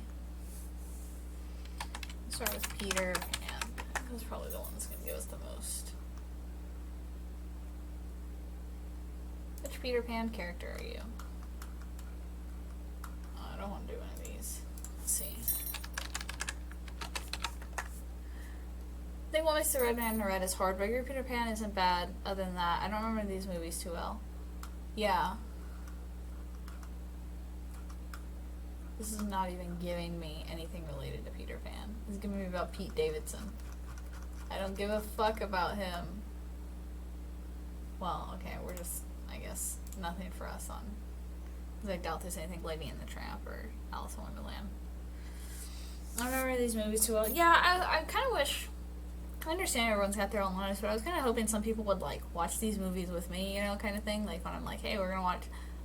Speaker 1: Let's start with Peter Pan. That's probably the one that's going to give us the most. Which Peter Pan character are you? Oh, I don't want to do one of these. Let's see. I think what makes the Red Man and the Red is hard. Regular Peter Pan isn't bad. Other than that, I don't remember these movies too well. Yeah. This is not even giving me anything related to Peter Pan. This is giving me about Pete Davidson. I don't give a fuck about him. Well, okay, we're just, I guess, nothing for us on. Because I doubt there's anything Lady and the Tramp or Alice in Wonderland. I don't remember these movies too well. Yeah, I kind of wish... I understand everyone's got their own lives, but I was kind of hoping some people would, like, watch these movies with me, you know, kind of thing. Like, when I'm like, hey, I'm going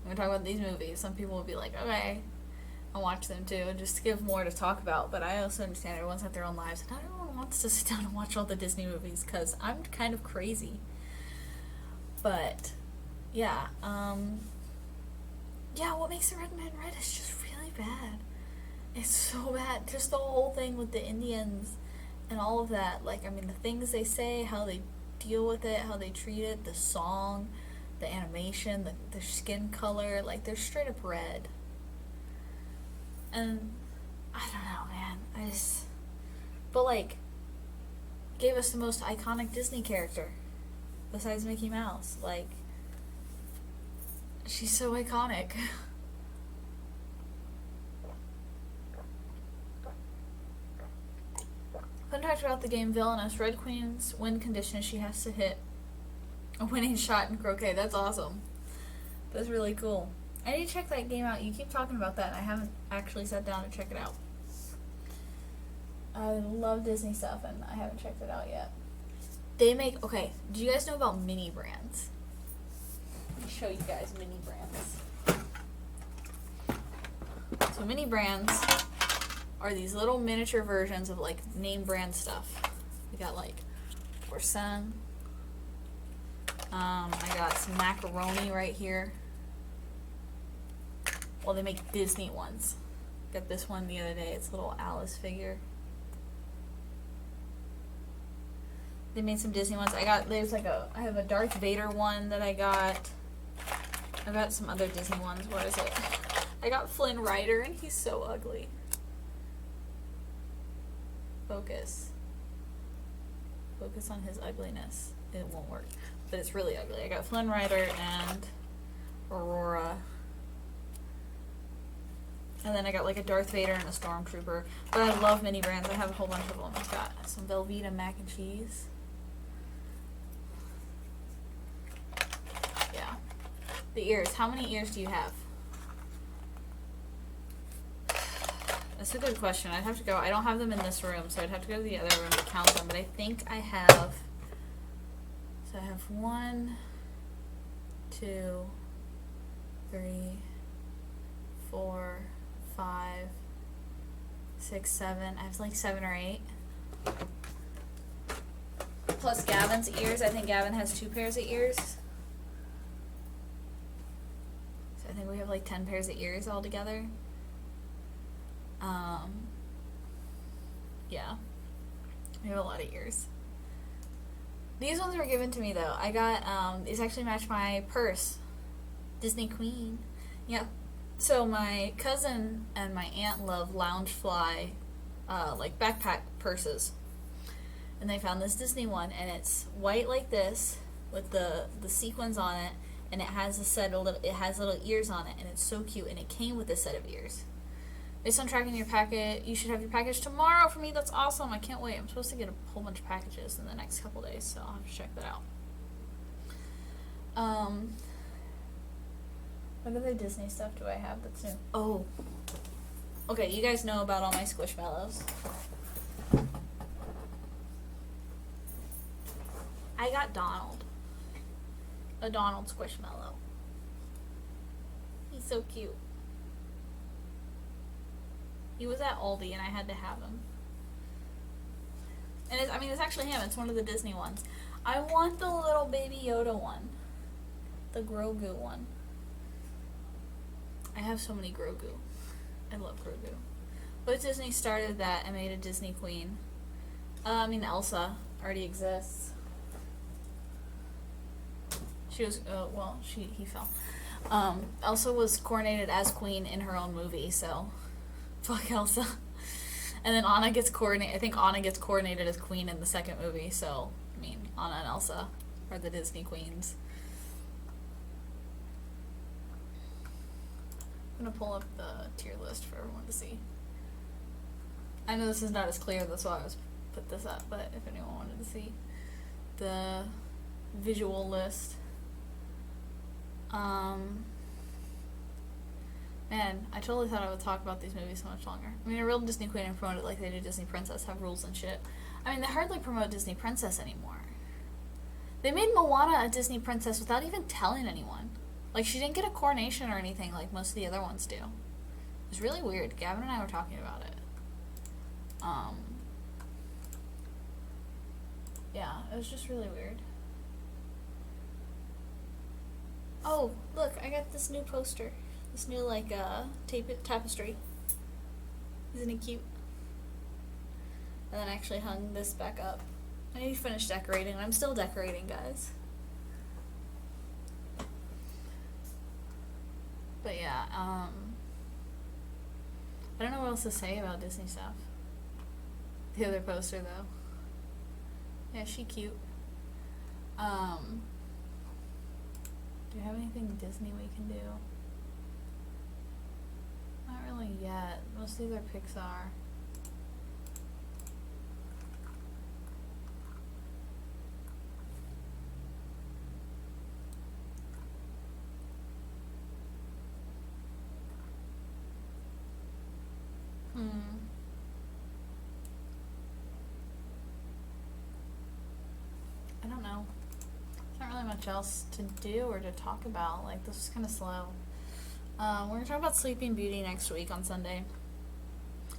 Speaker 1: to talk about these movies. Some people would be like, okay, I'll watch them too, just to give more to talk about. But I also understand everyone's got their own lives, and not everyone wants to sit down and watch all the Disney movies, because I'm kind of crazy. But, yeah, yeah, what makes the Red Man Red is just really bad. It's so bad. Just the whole thing with the Indians and all of that. Like, I mean, the things they say, how they deal with it, how they treat it, the song, the animation, the skin color, like they're straight up red. And I don't know, man. But like, gave us the most iconic Disney character besides Mickey Mouse. Like, she's so iconic. Fun fact about the game: Villainous. Red Queen's win condition is she has to hit a winning shot in croquet. That's awesome. That's really cool. I need to check that game out. You keep talking about that, and I haven't actually sat down to check it out. I love Disney stuff, and I haven't checked it out yet. Okay, do you guys know about mini brands? Let me show you guys mini brands. So mini brands are these little miniature versions of like name brand stuff. We got like Orson. I got some macaroni right here. Well, they make Disney ones. Got this one the other day. It's a little Alice figure. They made some Disney ones. I have a Darth Vader one that I got. I got some other Disney ones. What is it? I got Flynn Rider, and he's so ugly. Focus on his ugliness. It won't work, but it's really ugly. I got Flynn Rider and Aurora. And then I got like a Darth Vader and a Stormtrooper. But I love mini brands. I have a whole bunch of them. I've got some Velveeta mac and cheese. Yeah. The ears. How many ears do you have? That's a good question. I'd have to go. I don't have them in this room, so I'd have to go to the other room to count them. But I think I have... So I have 1, 2, 3, 4, 5, 6, 7. I have like 7 or 8. Plus Gavin's ears. I think Gavin has 2 pairs of ears. So I think we have like 10 pairs of ears all together. Yeah. We have a lot of ears. These ones were given to me though. I got, these actually match my purse. Disney Queen. Yeah. So my cousin and my aunt love Loungefly, like backpack purses. And they found this Disney one, and it's white like this, with the sequins on it, and it has little ears on it, and it's so cute, and it came with a set of ears. Based on tracking your packet, you should have your package tomorrow for me. That's awesome. I can't wait. I'm supposed to get a whole bunch of packages in the next couple days, so I'll have to check that out. What other Disney stuff do I have that's new? Oh. Okay, you guys know about all my Squishmallows. I got Donald. A Donald Squishmallow. He's so cute. He was at Aldi and I had to have him. And it's actually him. It's one of the Disney ones. I want the little baby Yoda one. The Grogu one. I have so many Grogu. I love Grogu. But Disney started that and made a Disney Queen. Elsa already exists. She was, he fell. Elsa was coronated as queen in her own movie, so fuck Elsa. And then Anna gets coronated, I think Anna gets coronated as queen in the second movie, so, Anna and Elsa are the Disney queens. I'm gonna pull up the tier list for everyone to see. I know this is not as clear, that's why I was put this up, but if anyone wanted to see the visual list. Man, I totally thought I would talk about these movies so much longer. A real Disney Queen and promote it like they do Disney Princess, have rules and shit. They hardly promote Disney Princess anymore. They made Moana a Disney Princess without even telling anyone. Like, she didn't get a coronation or anything like most of the other ones do. It was really weird. Gavin and I were talking about it. Yeah, it was just really weird. Oh, look, I got this new poster. This new, tapestry. Isn't it cute? And then I actually hung this back up. I need to finish decorating, and I'm still decorating, guys. But yeah, I don't know what else to say about Disney stuff. The other poster though. Yeah, she cute. Do you have anything Disney we can do? Not really yet. Most of these are Pixar. I don't know. There's not really much else to do or to talk about. Like, this was kind of slow. We're going to talk about Sleeping Beauty next week on Sunday.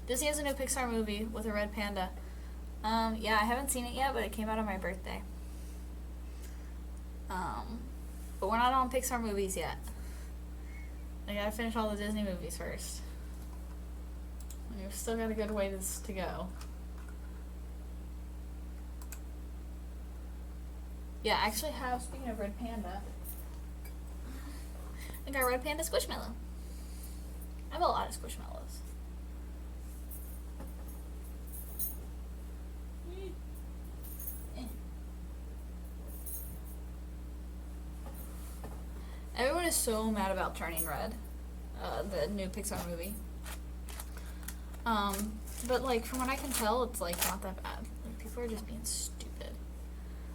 Speaker 1: Disney has a new Pixar movie with a red panda. Yeah, I haven't seen it yet, but it came out on my birthday. But we're not on Pixar movies yet. I gotta finish all the Disney movies first. We've still got a good ways to go. Yeah, I actually have, speaking of red panda, I got red panda squishmallow. I have a lot of squishmallows. Everyone is so mad about Turning Red, the new Pixar movie. But like, from what I can tell, it's like not that bad. Like, people are just being stupid.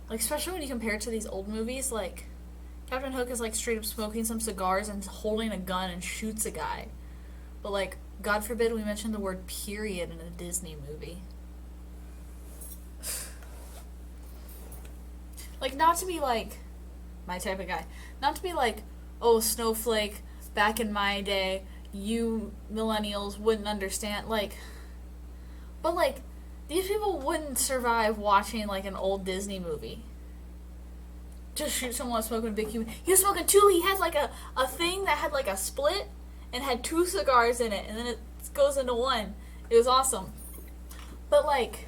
Speaker 1: Like, especially when you compare it to these old movies, like, Captain Hook is like straight up smoking some cigars and holding a gun and shoots a guy. But like, God forbid we mention the word period in a Disney movie. Like, not to be like, my type of guy. Not to be like, oh, snowflake, back in my day, you millennials wouldn't understand. Like, but like, these people wouldn't survive watching like an old Disney movie. Just shoot someone smoking a big human. He was smoking two. He had like a thing that had like a split and had two cigars in it, and then it goes into one. It was awesome. But like,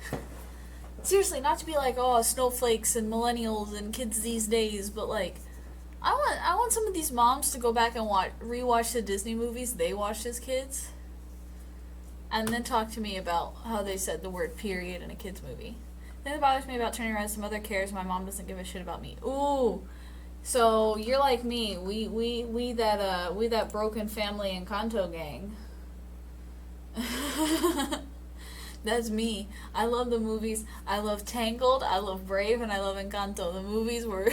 Speaker 1: seriously, not to be like, oh, snowflakes and millennials and kids these days, but like, I want some of these moms to go back and rewatch the Disney movies they watched as kids, and then talk to me about how they said the word period in a kid's movie. The thing that bothers me about Turning Red is some other cares. My mom doesn't give a shit about me. Ooh, so you're like me. We that broken family Encanto gang. That's me. I love the movies. I love Tangled, I love Brave, and I love Encanto. The movies where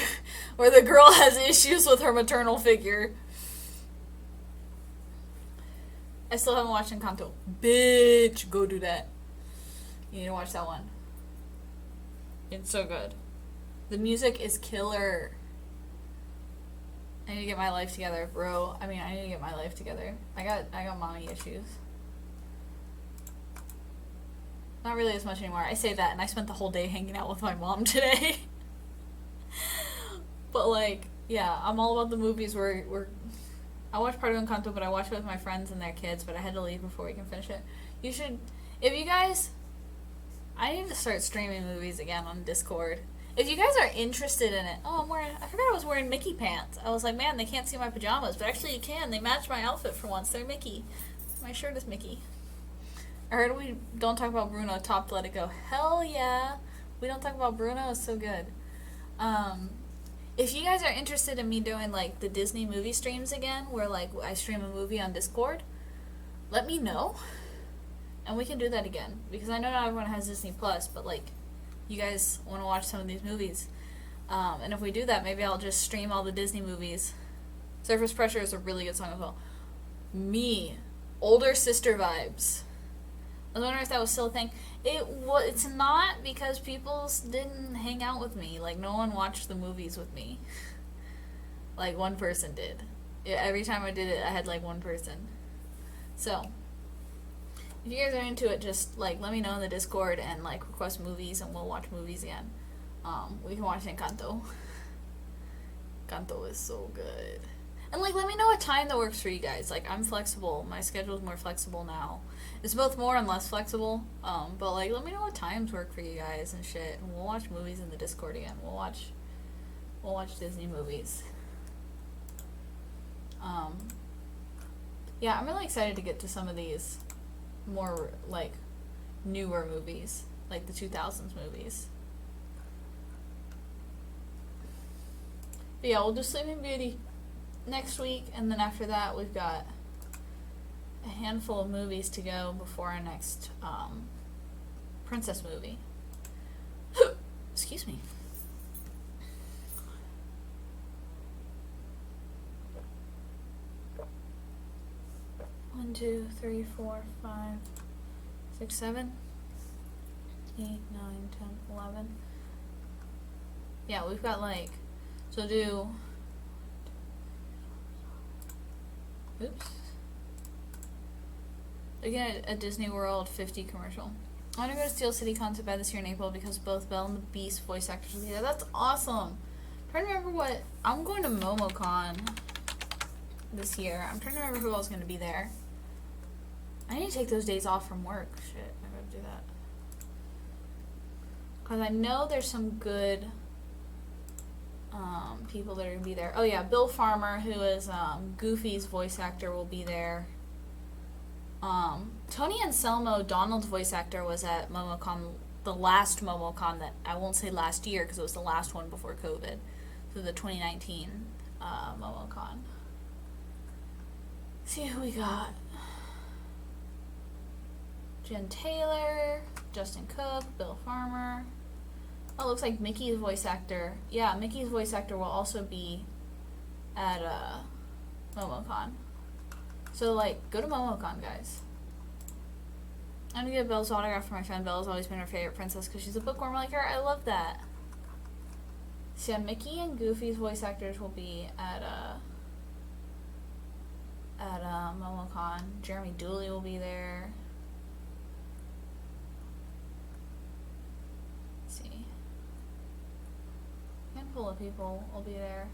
Speaker 1: the girl has issues with her maternal figure. I still haven't watched Encanto. Bitch, go do that. You need to watch that one. It's so good. The music is killer. I need to get my life together, bro. I need to get my life together. I got mommy issues. Not really as much anymore. I say that, and I spent the whole day hanging out with my mom today. But like, yeah, I'm all about the movies where I watched part of Encanto, but I watched it with my friends and their kids, but I had to leave before we can finish it. You should, if you guys, I need to start streaming movies again on Discord. If you guys are interested in it, I forgot I was wearing Mickey pants. I was like, man, they can't see my pajamas, but actually you can. They match my outfit for once. They're Mickey. My shirt is Mickey. I heard we don't talk about Bruno, top Let It Go. Hell yeah. We don't talk about Bruno, it's so good. If you guys are interested in me doing like the Disney movie streams again, where like I stream a movie on Discord, let me know. And we can do that again. Because I know not everyone has Disney Plus, but like, you guys want to watch some of these movies. And if we do that, maybe I'll just stream all the Disney movies. Surface Pressure is a really good song as well. Me. Older sister vibes. I was wondering if that was still a thing. It's not, because people didn't hang out with me. Like, no one watched the movies with me. Like, one person did. Every time I did it, I had like one person. So, if you guys are into it, just like let me know in the Discord and like request movies, and we'll watch movies again. We can watch Encanto. Encanto is so good. And like, let me know a time that works for you guys. Like, I'm flexible. My schedule's more flexible now. It's both more and less flexible. But like, let me know what times work for you guys and shit. And we'll watch movies in the Discord again. We'll watch Disney movies. Yeah, I'm really excited to get to some of these more, like, newer movies, like the 2000s movies. But yeah, we'll do Sleeping Beauty next week, and then after that we've got a handful of movies to go before our next princess movie. Excuse me. One, 2, 3, 4, 5, 6, 7, 8, 9, 10, 11. Yeah, we've got like, so do, oops. Again, a Disney World 50 commercial. I want to go to Steel City Concert by this year in April because both Belle and the Beast voice actors will be there. That's awesome. I'm trying to remember what, I'm going to MomoCon this year. I'm trying to remember who else is going to be there. I need to take those days off from work. Shit, I gotta do that. Because I know there's some good people that are going to be there. Oh yeah, Bill Farmer, who is Goofy's voice actor, will be there. Tony Anselmo, Donald's voice actor, was at MomoCon, the last MomoCon that, I won't say last year because it was the last one before COVID. So the 2019 MomoCon. See who we got. Jen Taylor, Justin Cook, Bill Farmer. Oh, it looks like Mickey's voice actor. Yeah, Mickey's voice actor will also be at MomoCon. So, like, go to MomoCon, guys. I'm gonna get Belle's autograph for my friend. Belle's always been her favorite princess because she's a bookworm like her. I love that. So, yeah, Mickey and Goofy's voice actors will be at MomoCon. Jeremy Dooley will be there. Let's see. A handful of people will be there.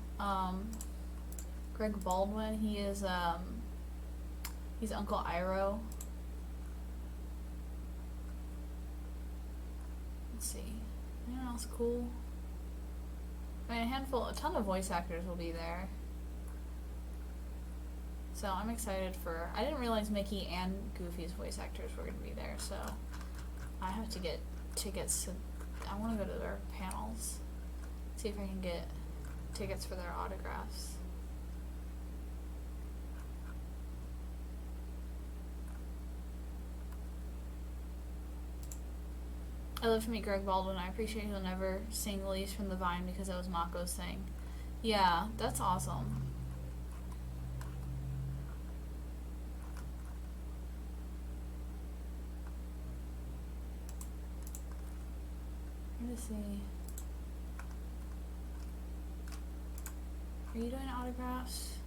Speaker 1: Greg Baldwin, he is, he's Uncle Iroh. Let's see. Anyone else cool? I mean, a ton of voice actors will be there. So I'm excited for, I didn't realize Mickey and Goofy's voice actors were going to be there, so I have to get tickets to, I want to go to their panels. See if I can get tickets for their autographs. I love to meet Greg Baldwin. I appreciate he'll never sing Leaves from the Vine because that was Mako's thing. Yeah, that's awesome. Let's see. Are you doing autographs?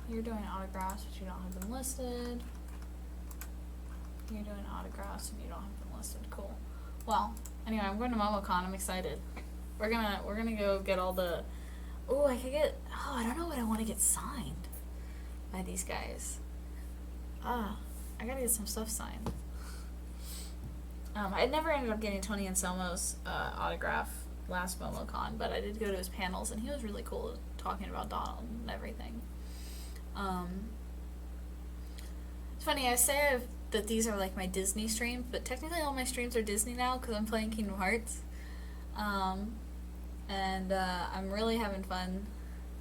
Speaker 1: You're doing autographs, but you don't have them listed. You're doing autographs and you don't have them listed. Cool. Well, anyway, I'm going to MomoCon. I'm excited. We're gonna go get all the. Oh, I could get. Oh, I don't know what I want to get signed by these guys. I gotta get some stuff signed. I never ended up getting Tony Anselmo's autograph last MomoCon, but I did go to his panels, and he was really cool talking about Donald and everything. It's funny, I say that these are like my Disney streams, but technically all my streams are Disney now because I'm playing Kingdom Hearts. And I'm really having fun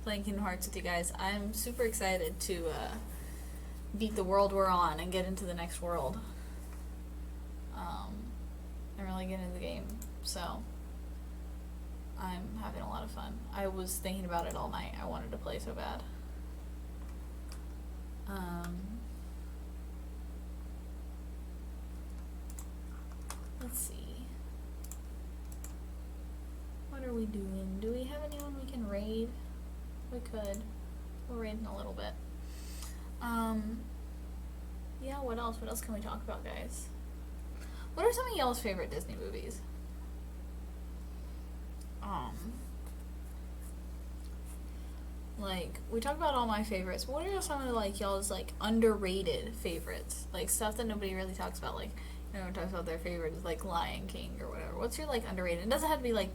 Speaker 1: playing Kingdom Hearts with you guys. I'm super excited to beat the world we're on and get into the next world. And really get into the game. So, I'm having a lot of fun. I was thinking about it all night. I wanted to play so bad. Let's see. What are we doing? Do we have anyone we can raid? We could. We'll raid in a little bit. Yeah, what else? What else can we talk about, guys? What are some of y'all's favorite Disney movies? Like, we talked about all my favorites. What are some of like y'all's like underrated favorites? Like stuff that nobody really talks about. Like, everyone talks about their favorites, like Lion King or whatever. What's your like underrated? It doesn't have to be like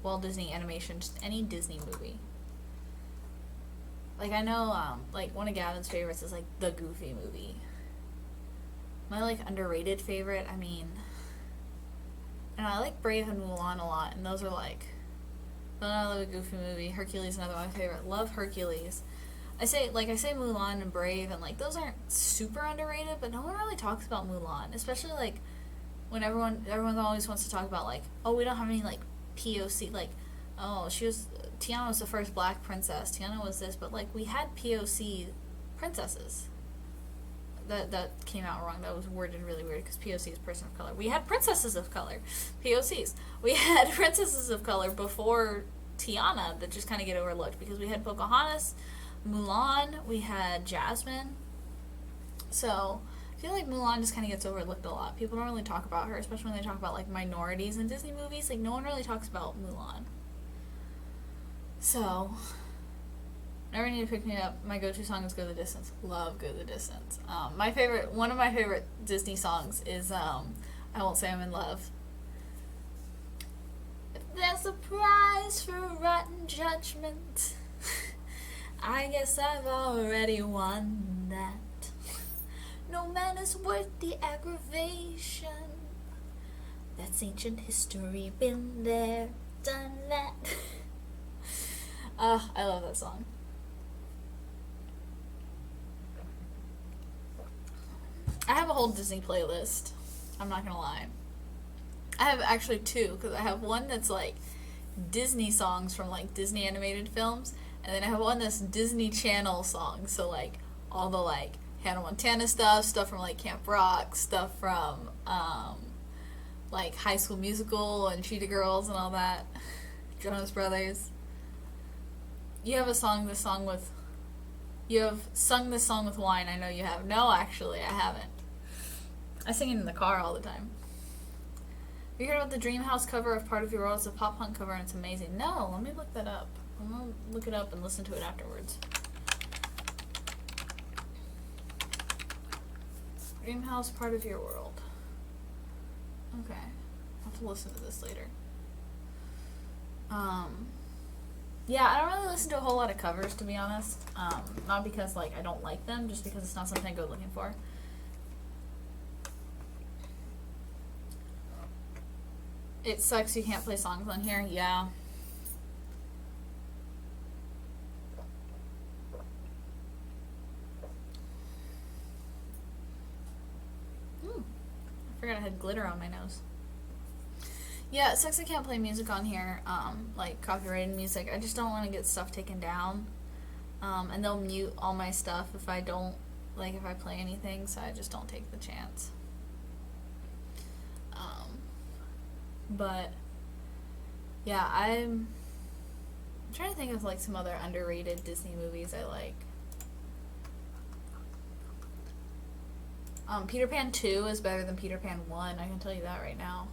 Speaker 1: Walt Disney animation, just any Disney movie. Like, I know, like, one of Gavin's favorites is, like, the Goofy movie. My, like, underrated favorite, I mean... And I like Brave and Mulan a lot, and those are, like... Another Goofy movie. Hercules, another one of my favorite. Love Hercules. I say Mulan and Brave, and, like, those aren't super underrated, but no one really talks about Mulan. Especially, like, when everyone always wants to talk about, like, oh, we don't have any, like, POC, like, oh, Tiana was the first black princess, Tiana was this, but, like, we had POC princesses. That came out wrong. That was worded really weird, because POC is person of color. We had princesses of color. POCs. We had princesses of color before Tiana that just kind of get overlooked, because we had Pocahontas, Mulan, we had Jasmine. So, I feel like Mulan just kind of gets overlooked a lot. People don't really talk about her, especially when they talk about, like, minorities in Disney movies. Like, no one really talks about Mulan. So, whenever I need to pick me up, my go-to song is Go the Distance. Love Go the Distance. One of my favorite Disney songs is, I Won't Say I'm in Love. If there's a prize for rotten judgment, I guess I've already won that. No man is worth the aggravation. That's ancient history, been there, done that. I love that song. I have a whole Disney playlist. I'm not gonna lie. I have actually two, because I have one that's like Disney songs from like Disney animated films, and then I have one that's Disney Channel songs, so like all the like Hannah Montana stuff from like Camp Rock, stuff from like High School Musical and Cheetah Girls and all that. Jonas Brothers. You have sung this song with wine. I know you have. No, actually, I haven't. I sing it in the car all the time. You heard about the Dreamhouse cover of Part of Your World? It's a pop punk cover and it's amazing. No, let me look that up. I'm gonna look it up and listen to it afterwards. Dreamhouse, Part of Your World. Okay. I'll have to listen to this later. Yeah, I don't really listen to a whole lot of covers, to be honest. Not because, like, I don't like them, just because it's not something I go looking for. It sucks you can't play songs on here. Yeah. I forgot I had glitter on my nose. Yeah, it sucks I can't play music on here, like copyrighted music. I just don't want to get stuff taken down. And they'll mute all my stuff if I don't, like, if I play anything, so I just don't take the chance. But, yeah, I'm trying to think of, like, some other underrated Disney movies I like. Peter Pan 2 is better than Peter Pan 1, I can tell you that right now.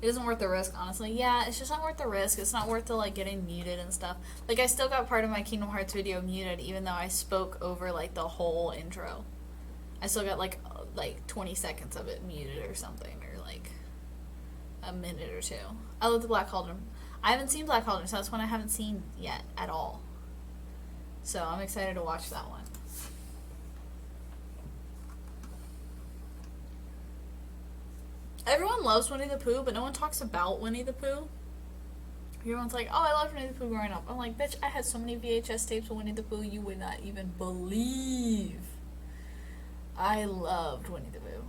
Speaker 1: It isn't worth the risk, honestly. Yeah, it's just not worth the risk. It's not worth the, like, getting muted and stuff. Like, I still got part of my Kingdom Hearts video muted, even though I spoke over, like, the whole intro. I still got, like 20 seconds of it muted or something, or, like, a minute or two. I love the Black Cauldron. I haven't seen Black Cauldron, so that's one I haven't seen yet at all. So, I'm excited to watch that one. Everyone loves Winnie the Pooh, but no one talks about Winnie the Pooh. Everyone's like, oh, I loved Winnie the Pooh growing up. I'm like, bitch, I had so many VHS tapes of Winnie the Pooh you would not even believe. I loved Winnie the Pooh.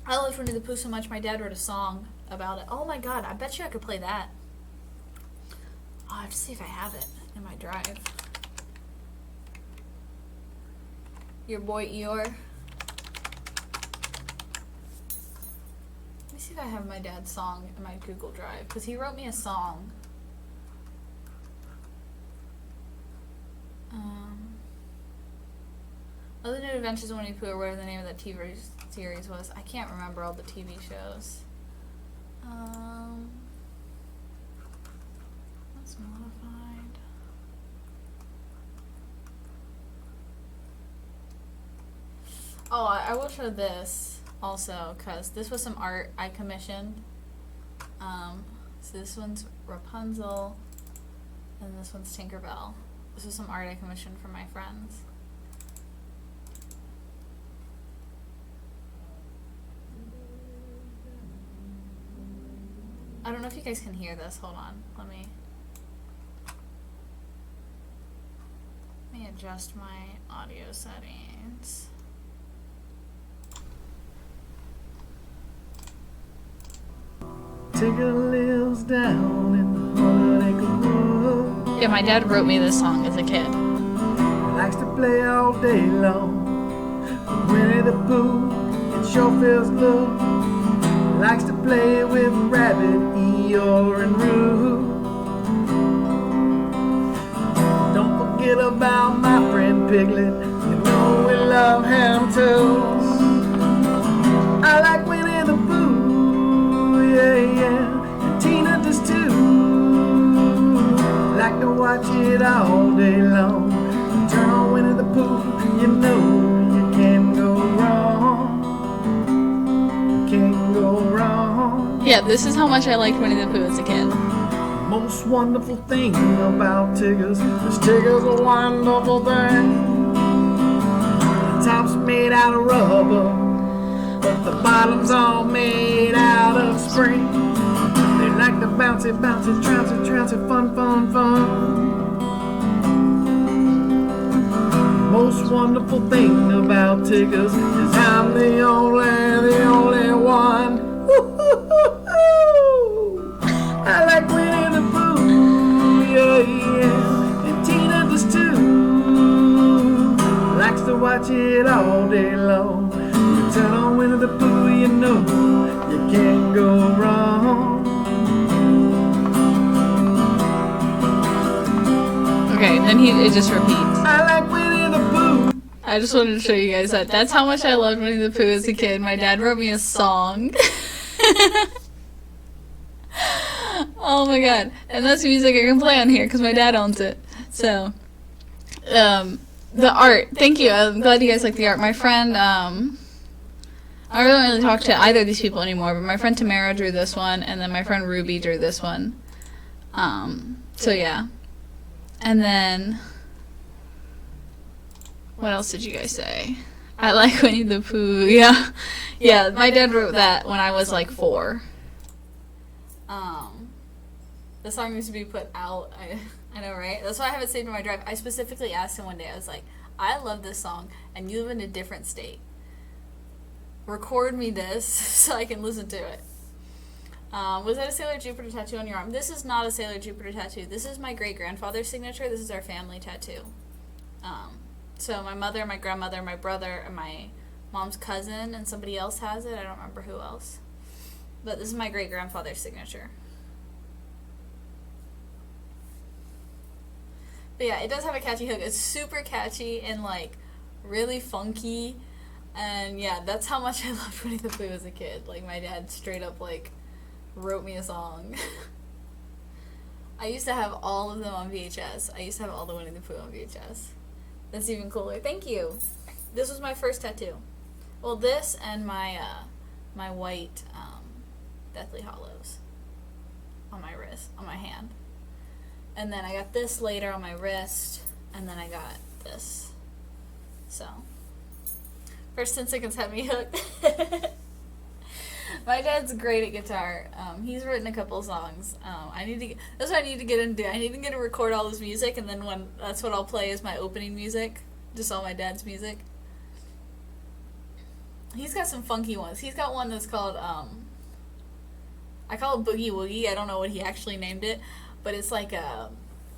Speaker 1: I loved Winnie the Pooh so much, my dad wrote a song about it. Oh my god, I bet you I could play that. Oh, I have to see if I have it in my drive. Your boy Eeyore. Let me see if I have my dad's song in my Google Drive, because he wrote me a song. Other New Adventures of Winnie the Pooh, or whatever the name of that TV series was. I can't remember all the TV shows. That's modified. Oh, I will show this also, because this was some art I commissioned. So this one's Rapunzel, and this one's Tinkerbell. This is some art I commissioned for my friends. I don't know if you guys can hear this. Hold on. Let me adjust my audio settings.
Speaker 2: Tigger lives down in the 100-acre wood.
Speaker 1: Yeah, my dad wrote me this song as a kid.
Speaker 2: Likes to play all day long. Winnie the Pooh, it sure feels good. Likes to play with Rabbit, Eeyore, and Roo. Don't forget about my friend Piglet. You know we love him too. I like Winnie the Pooh, yeah. And Tina does too. Like to watch it all day long. Turn on Winnie the Pooh, you know you can't go wrong. You can't go wrong.
Speaker 1: Yeah, this is how much I liked Winnie the Pooh as a kid.
Speaker 2: Most wonderful thing about Tiggers is Tigger's a wonderful thing. The top's made out of rubber, but the bottom's all made out of spring. They like the bouncy, bouncy, trouncy, trouncy, fun, fun, fun. Most wonderful thing about Tiggers is I'm the only one. I like Winnie the Pooh, yeah. And Tina does too. Likes to watch it all day long. You turn on Winnie the Pooh, you know you can't go wrong.
Speaker 1: Okay, then it just repeats.
Speaker 2: I like Winnie the Pooh.
Speaker 1: I just wanted to show you guys that. That's how much I loved Winnie the Pooh as a kid. My dad wrote me a song. Oh my god. And that's music I can play on here because my dad owns it. So, the art. Thank you. I'm glad you guys like the art. My friend, I don't really talk to either of these people anymore, but my friend Tamara drew this one, and then my friend Ruby drew this one. So yeah. And then, what else did you guys say? I like Winnie the Pooh. Yeah. Yeah, my dad wrote that when I was like 4. The song needs to be put out. I know, right? That's why I have it saved in my drive. I specifically asked him one day, I was like, I love this song, and you live in a different state. Record me this so I can listen to it. Was that a Sailor Jupiter tattoo on your arm? This is not a Sailor Jupiter tattoo. This is my great-grandfather's signature. This is our family tattoo. So my mother, my grandmother, my brother, and my mom's cousin, and somebody else has it. I don't remember who else. But this is my great-grandfather's signature. But yeah, it does have a catchy hook. It's super catchy and, like, really funky. And yeah, that's how much I loved Winnie the Pooh as a kid. Like, my dad straight up, like, wrote me a song. I used to have all of them on VHS. I used to have all the Winnie the Pooh on VHS. That's even cooler. Thank you. This was my first tattoo. Well, this and my my white Deathly Hallows on my wrist, on my hand. And then I got this later on my wrist, and then I got this. So, first 10 seconds had me hooked. My dad's great at guitar. He's written a couple songs. That's what I need to get into. I need to get to record all this music, and then that's what I'll play as my opening music. Just all my dad's music. He's got some funky ones. He's got one that's called, I call it Boogie Woogie. I don't know what he actually named it, but it's like a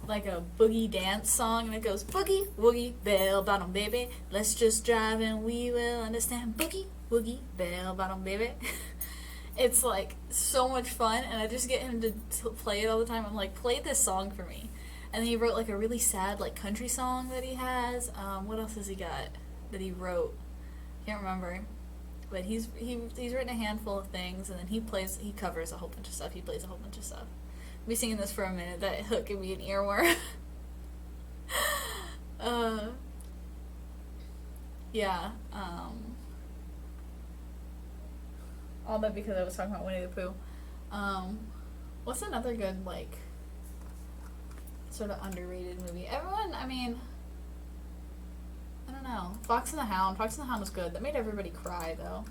Speaker 1: boogie dance song, and it goes, Boogie Woogie, bell bottom baby, let's just drive and we will understand. Boogie Woogie, bell bottom baby. It's like so much fun, and I just get him to play it all the time. I'm like, play this song for me. And then he wrote like a really sad like country song that he has. What else has he got that he wrote? Can't remember. But he's written a handful of things, and then he covers a whole bunch of stuff. He plays a whole bunch of stuff. I'll be singing this for a minute. That hook can be an earworm. Yeah. All that because I was talking about Winnie the Pooh. What's another good, like, sort of underrated movie? Everyone, I mean, I don't know. Fox and the Hound. Fox and the Hound was good. That made everybody cry, though.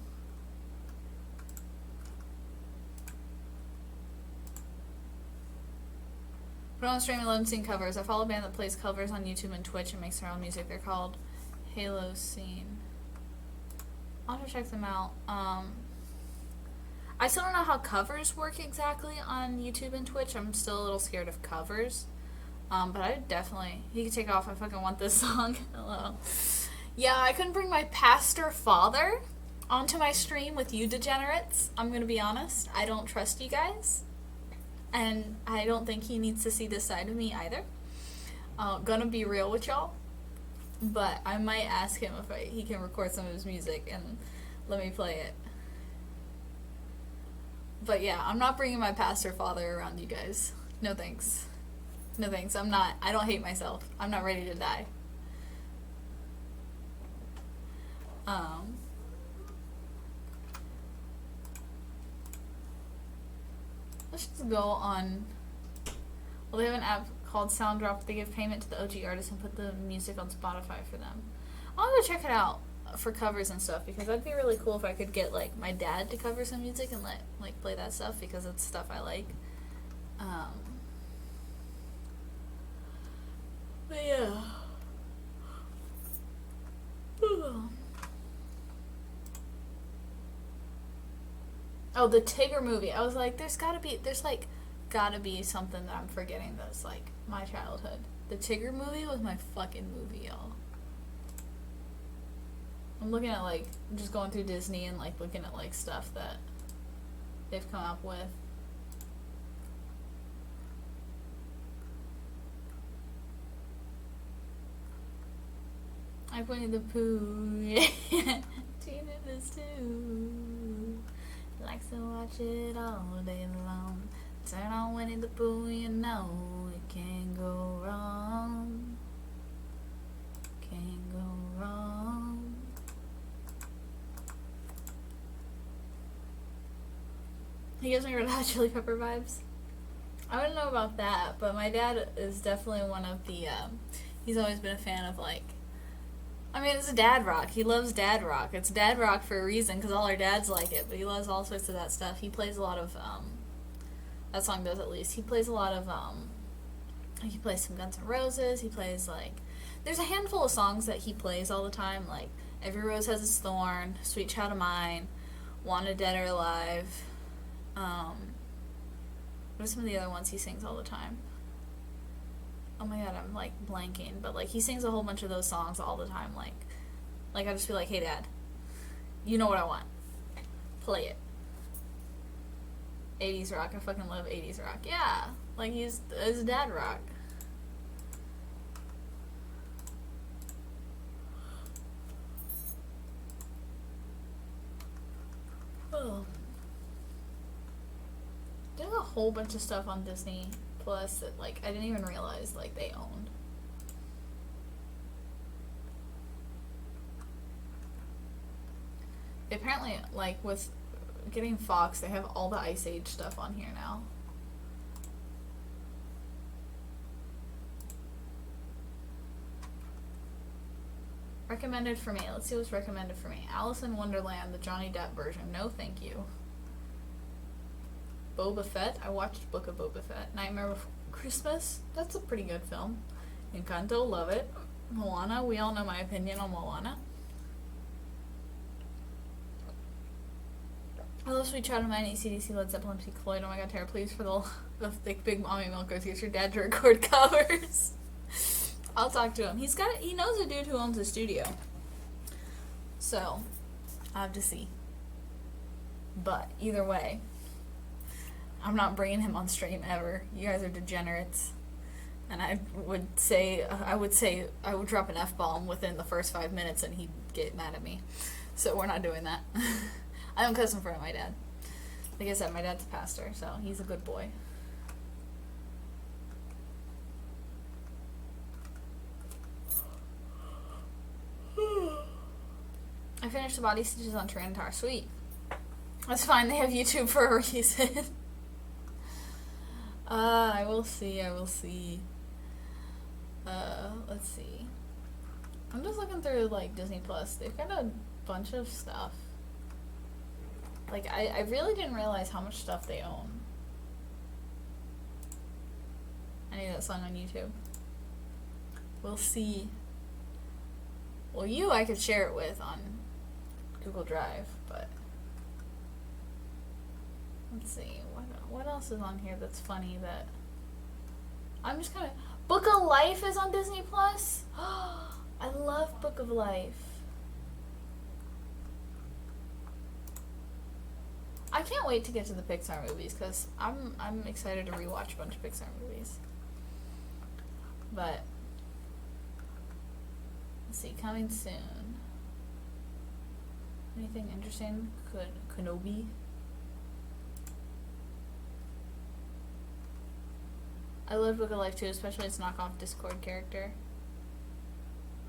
Speaker 1: Put on streaming, love seeing covers. I follow a band that plays covers on YouTube and Twitch and makes their own music. They're called Halo Scene. I'll have to check them out. I still don't know how covers work exactly on YouTube and Twitch. I'm still a little scared of covers. But I definitely... He can take off. I fucking want this song. Hello. Yeah, I couldn't bring my pastor father onto my stream with you degenerates. I'm gonna be honest. I don't trust you guys. And I don't think he needs to see this side of me either. Gonna be real with y'all. But I might ask him if he can record some of his music and let me play it. But yeah, I'm not bringing my pastor father around you guys. No thanks. No thanks. I don't hate myself. I'm not ready to die. Let's just go on. Well, they have an app called Sound Drop. They give payment to the OG artists and put the music on Spotify for them. I'll go check it out for covers and stuff, because that'd be really cool if I could get, like, my dad to cover some music and play that stuff, because it's stuff I like. But yeah. Oh, the Tigger movie. I was like, there's gotta be something that I'm forgetting that's, like, my childhood. The Tigger movie was my fucking movie, y'all. I'm looking at, like, just going through Disney and, like, looking at, like, stuff that they've come up with. Like Winnie the Pooh, yeah. Tina does too. Likes to watch it all day long. Turn on Winnie the Pooh, you know it can't go wrong. Can't go wrong. He gives me Red Hot Chili Pepper vibes. I wouldn't know about that, but my dad is definitely one of the, he's always been a fan of, like, I mean, it's a dad rock. He loves dad rock. It's dad rock for a reason, because all our dads like it, but he loves all sorts of that stuff. He plays a lot of, that song does at least. He plays a lot of, he plays some Guns N' Roses. He plays, like, there's a handful of songs that he plays all the time, like, Every Rose Has Its Thorn, Sweet Child of Mine, Wanted Dead or Alive. What are some of the other ones he sings all the time? Oh my god, I'm, like, blanking. But, like, he sings a whole bunch of those songs all the time. Like I just feel like, hey, Dad, you know what I want. Play it. 80s rock. I fucking love 80s rock. Yeah. Like, it's dad rock. Oh. There's a whole bunch of stuff on Disney Plus that, like, I didn't even realize, like, they owned. Apparently, like, with getting Fox, they have all the Ice Age stuff on here now. Recommended for me. Let's see what's recommended for me. Alice in Wonderland, the Johnny Depp version. No, thank you. Boba Fett. I watched Book of Boba Fett. Nightmare Before Christmas. That's a pretty good film. Encanto. Love it. Moana. We all know my opinion on Moana. I love Sweet Child of Mine, AC/DC, Led Zeppelin, Pink Floyd. Oh my god, Tara, please, for the thick, big mommy milkers, get your dad to record covers. I'll talk to him. He knows a dude who owns a studio. So, I have to see. But, either way, I'm not bringing him on stream ever. You guys are degenerates. And I would drop an F-bomb within the first 5 minutes and he'd get mad at me. So we're not doing that. I don't cuss in front of my dad. Like I said, my dad's a pastor, so he's a good boy. I finished the body stitches on Tyrannosaurus. Sweet. That's fine, they have YouTube for a reason. I will see. Let's see. I'm just looking through, like, Disney Plus. They've got a bunch of stuff. Like, I really didn't realize how much stuff they own. I need that song on YouTube. We'll see. Well, I could share it with on Google Drive, but let's see. What else is on here that's funny that I'm just kind of... Book of Life is on Disney Plus? I love Book of Life. I can't wait to get to the Pixar movies because I'm excited to rewatch a bunch of Pixar movies. But let's see, coming soon. Anything interesting? Kenobi. I love Book of Life too, especially its knockoff Discord character.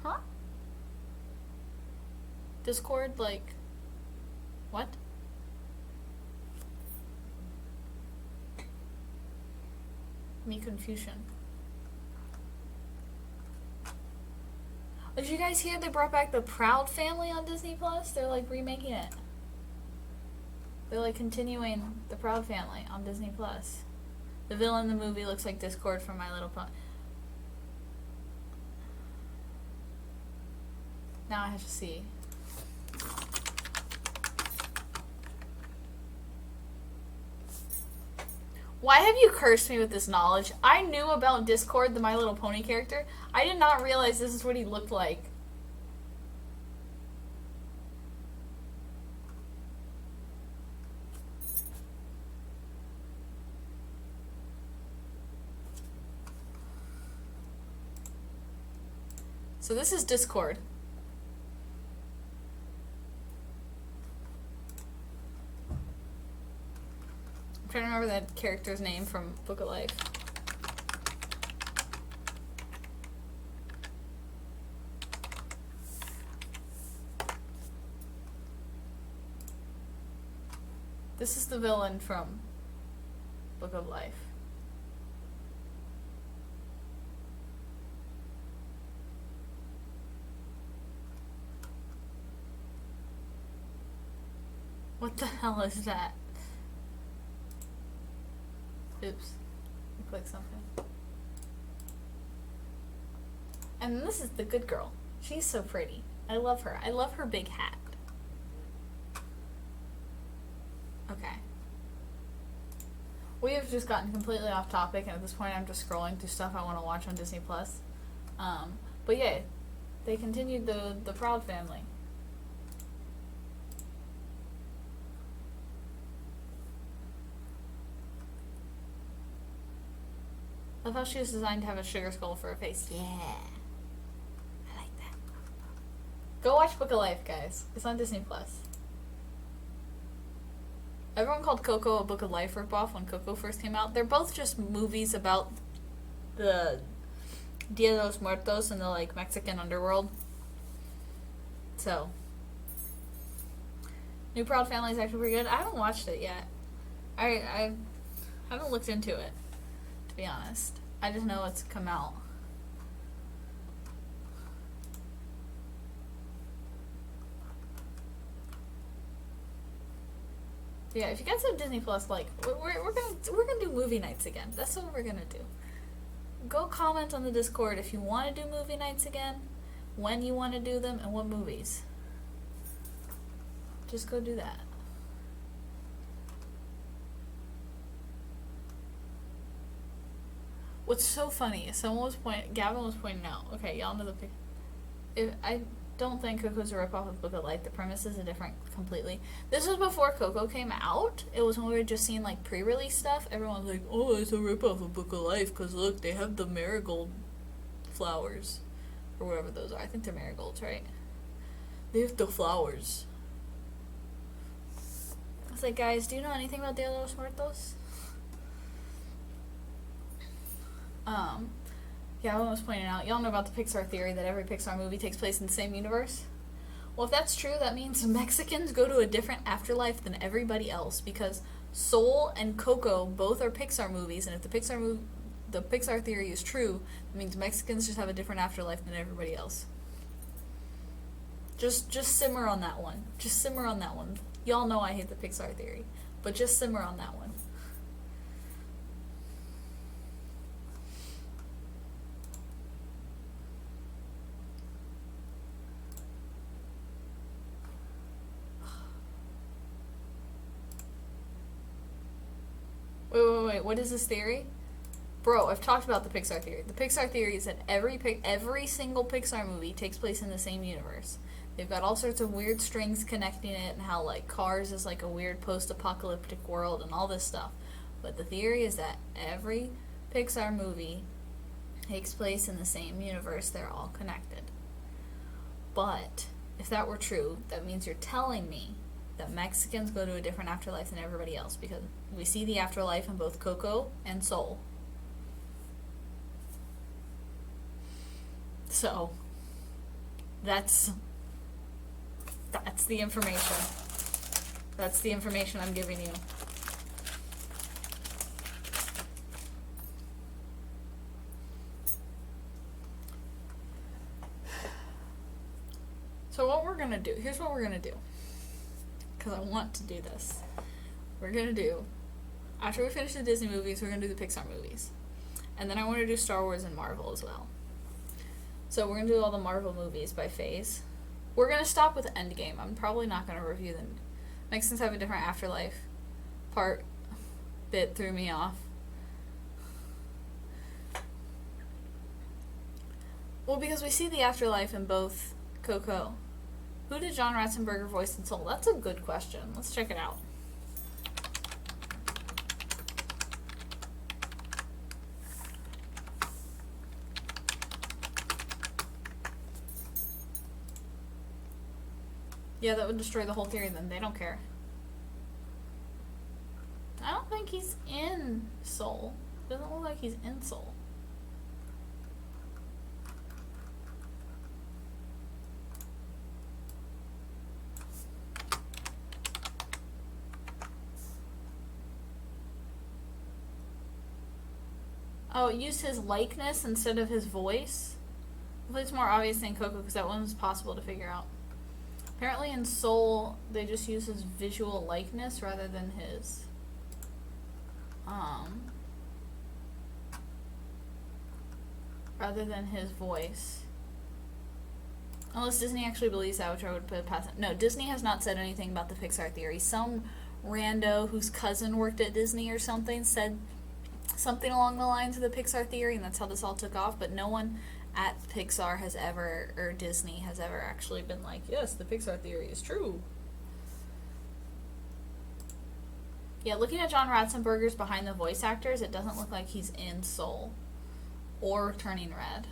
Speaker 1: Huh? Discord, like, what? Me confusion. Did you guys hear they brought back the Proud Family on Disney Plus? They're like remaking it. They're like continuing the Proud Family on Disney Plus. The villain in the movie looks like Discord from My Little Pony. Now I have to see. Why have you cursed me with this knowledge? I knew about Discord, the My Little Pony character. I did not realize this is what he looked like. So this is Discord. I'm trying to remember that character's name from Book of Life. This is the villain from Book of Life. What the hell is that? Oops. I clicked something. And this is the good girl. She's so pretty. I love her. I love her big hat. Okay. We have just gotten completely off topic, and at this point I'm just scrolling through stuff I want to watch on Disney Plus. But yeah, they continued the Proud Family. I love how she was designed to have a sugar skull for a face. Yeah. I like that. Go watch Book of Life, guys. It's on Disney Plus. Everyone called Coco a Book of Life ripoff when Coco first came out. They're both just movies about the Dia de los Muertos and the, like, Mexican underworld. So, New Proud Family is actually pretty good. I haven't watched it yet. I haven't looked into it, to be honest. I just know it's come out. Yeah, if you guys have Disney Plus, like, we're gonna do movie nights again. That's what we're gonna do. Go comment on the Discord if you want to do movie nights again, when you want to do them, and what movies. Just go do that. What's so funny is Gavin was pointing out, okay, y'all know the picture. I don't think Coco's a ripoff of Book of Life. The premise is different completely. This was before Coco came out. It was when we were just seeing, like, pre-release stuff. Everyone was like, oh, it's a ripoff of Book of Life because, look, they have the marigold flowers. Or whatever those are. I think they're marigolds, right? They have the flowers. I was like, guys, do you know anything about Dia de los Muertos? Yeah, I was pointing out, y'all know about the Pixar theory that every Pixar movie takes place in the same universe? Well, if that's true, that means Mexicans go to a different afterlife than everybody else, because Soul and Coco both are Pixar movies, and if the Pixar theory is true, it means Mexicans just have a different afterlife than everybody else. Just simmer on that one. Just simmer on that one. Y'all know I hate the Pixar theory, but just simmer on that one. Wait, what is this theory? Bro, I've talked about the Pixar theory. The Pixar theory is that every single Pixar movie takes place in the same universe. They've got all sorts of weird strings connecting it, and how, like, Cars is like a weird post-apocalyptic world and all this stuff. But the theory is that every Pixar movie takes place in the same universe. They're all connected. But if that were true, that means you're telling me that Mexicans go to a different afterlife than everybody else, because we see the afterlife in both Coco and Soul. So, that's the information. That's the information I'm giving you. So what we're gonna do, here's what we're gonna do. Because I want to do this. We're gonna do, after we finish the Disney movies, we're gonna do the Pixar movies. And then I want to do Star Wars and Marvel as well. So we're gonna do all the Marvel movies by phase. We're gonna stop with Endgame. I'm probably not gonna review them. Mexicans have a different afterlife. Bit threw me off. Well, because we see the afterlife in both Coco. Who did John Ratzenberger voice in Soul? That's a good question. Let's check it out. Yeah, that would destroy the whole theory then. They don't care. I don't think he's in Soul. Doesn't look like he's in Soul. Oh, it used his likeness instead of his voice. Hopefully it's more obvious than Coco, because that one was possible to figure out. Apparently in Soul, they just use his visual likeness rather than his, voice. Unless Disney actually believes that, which I would put past it. No, Disney has not said anything about the Pixar theory. Some rando whose cousin worked at Disney or something said something along the lines of the Pixar theory, and that's how this all took off, but no one at Pixar has ever, or Disney has ever actually been like, yes, the Pixar theory is true. Yeah, looking at John Ratzenberger's behind the voice actors, it doesn't look like he's in Soul or Turning Red.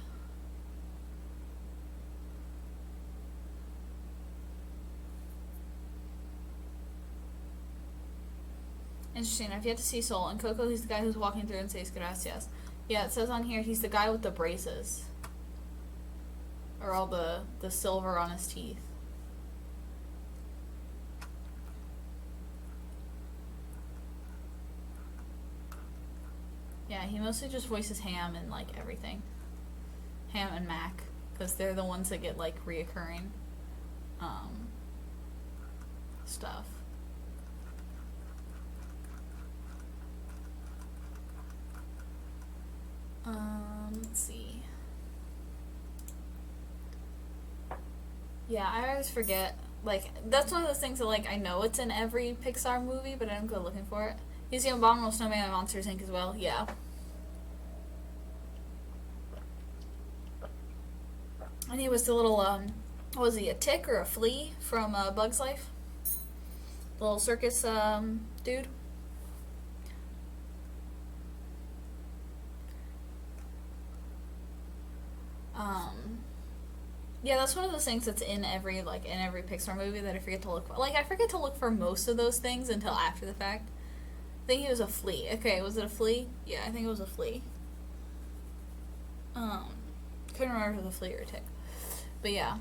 Speaker 1: Interesting. I've yet to see Soul. And Coco, he's the guy who's walking through and says gracias. Yeah, it says on here he's the guy with the braces. Or all the silver on his teeth. Yeah, he mostly just voices Ham and, like, everything. Ham and Mac. Because they're the ones that get, like, reoccurring stuff. Let's see. Yeah, I always forget. Like, that's one of those things that, like, I know it's in every Pixar movie, but I don't go looking for it. He's the Abominable Snowman in Monsters, Inc. as well. Yeah. And he was the little, was he a tick or a flea from Bug's Life? The little circus, dude. Yeah, that's one of those things that's in every Pixar movie that I forget to look for. Like, I forget to look for most of those things until after the fact. I think he was a flea. Okay, was it a flea? Yeah, I think it was a flea. Couldn't remember if it was a flea or a tick. But yeah.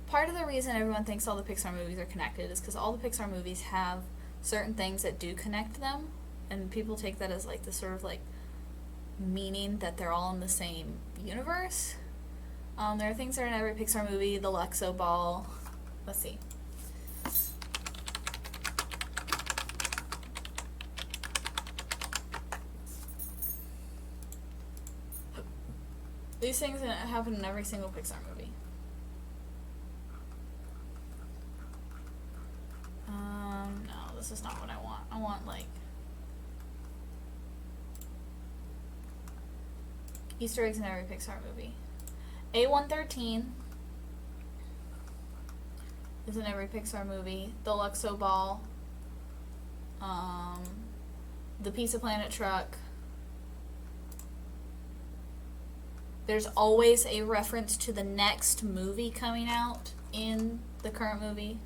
Speaker 1: part of the reason everyone thinks all the Pixar movies are connected is because all the Pixar movies have certain things that do connect them, and people take that as like the sort of like meaning that they're all in the same universe. There are things that are in every Pixar movie. The Luxo ball. Let's see. These things happen in every single Pixar movie. No, this is not what I want. I want, like, Easter eggs in every Pixar movie. A113 is in every Pixar movie. The Luxo ball. The Pizza Planet truck. There's always a reference to the next movie coming out in the current movie.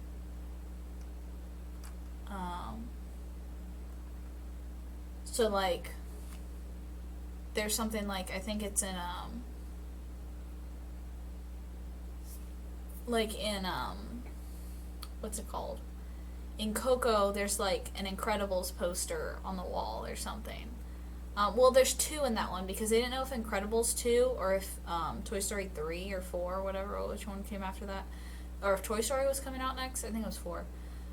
Speaker 1: So, like, there's something like, I think it's in, what's it called? In Coco, there's, like, an Incredibles poster on the wall or something. Well, there's 2 in that one, because they didn't know if Incredibles 2 or if Toy Story 3 or 4 or whatever, which one came after that, or if Toy Story was coming out next. I think it was 4.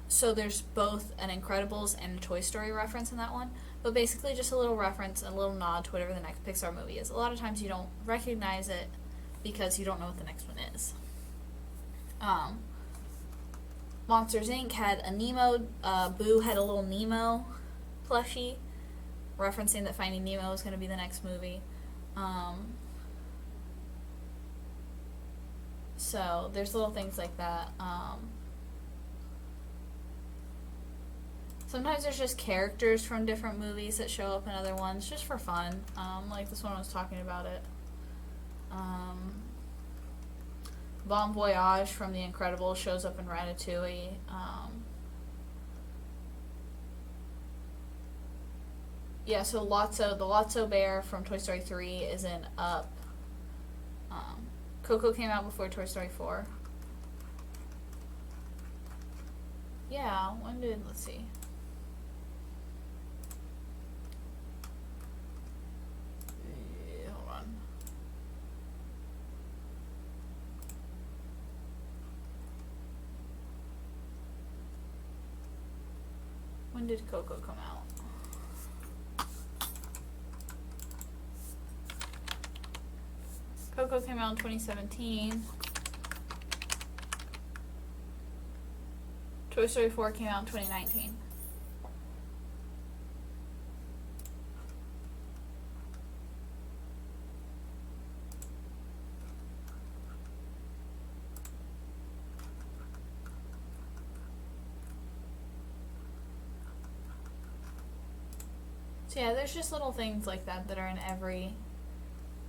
Speaker 1: So there's both an Incredibles and a Toy Story reference in that one, but basically just a little reference, a little nod to whatever the next Pixar movie is. A lot of times you don't recognize it because you don't know what the next one is. Monsters Inc. had a Nemo, Boo had a little Nemo plushie, referencing that Finding Nemo is going to be the next movie. So there's little things like that. Sometimes there's just characters from different movies that show up in other ones just for fun. Like this one was talking about it. Bon Voyage from The Incredibles shows up in Ratatouille. Yeah, so Lotso, the Lotso bear from Toy Story 3 is in Up. Coco came out before Toy Story 4. Yeah, when did, let's see. Hold on. When did Coco come out? Coco came out in 2017. Toy Story 4 came out in 2019. So yeah, there's just little things like that that are in every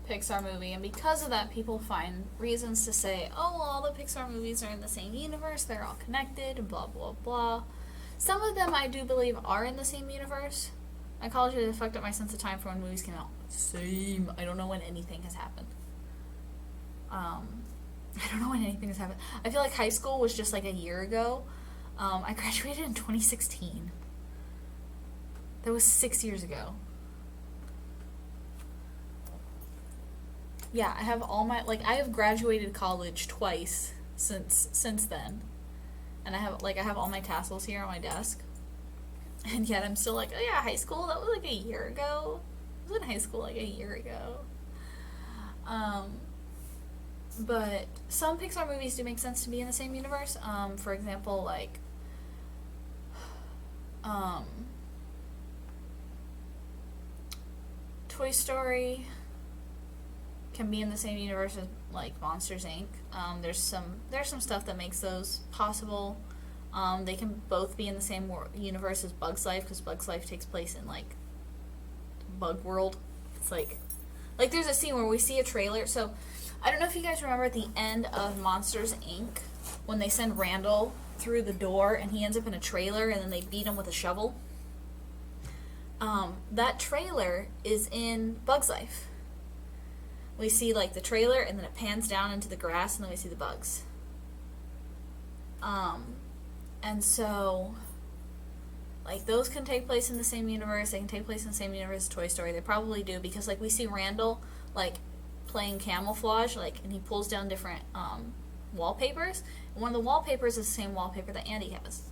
Speaker 1: Pixar movie, and because of that, people find reasons to say, oh, well, all the Pixar movies are in the same universe, they're all connected, and blah, blah, blah. Some of them I do believe are in the same universe. My college has fucked up my sense of time for when movies came out. Same. I don't know when anything has happened. I don't know when anything has happened. I feel like high school was just like a year ago. I graduated in 2016. That was 6 years ago. Yeah, I have all my, like, I have graduated college twice since then. And I have all my tassels here on my desk. And yet I'm still like, oh yeah, high school, that was like a year ago. I was in high school like a year ago. But some Pixar movies do make sense to be in the same universe. For example, like, Toy Story can be in the same universe as like Monsters Inc. There's some stuff that makes those possible. They can both be in the same universe as Bug's Life, because Bug's Life takes place in like Bug World. It's like there's a scene where we see a trailer. So I don't know if you guys remember at the end of Monsters Inc. when they send Randall through the door and he ends up in a trailer and then they beat him with a shovel. That trailer is in Bug's Life. We see like the trailer and then it pans down into the grass and then we see the bugs. And so, like, those can take place in the same universe. They can take place in the same universe as Toy Story. They probably do, because, like, we see Randall, like, playing camouflage, like, and he pulls down different, wallpapers. And one of the wallpapers is the same wallpaper that Andy has.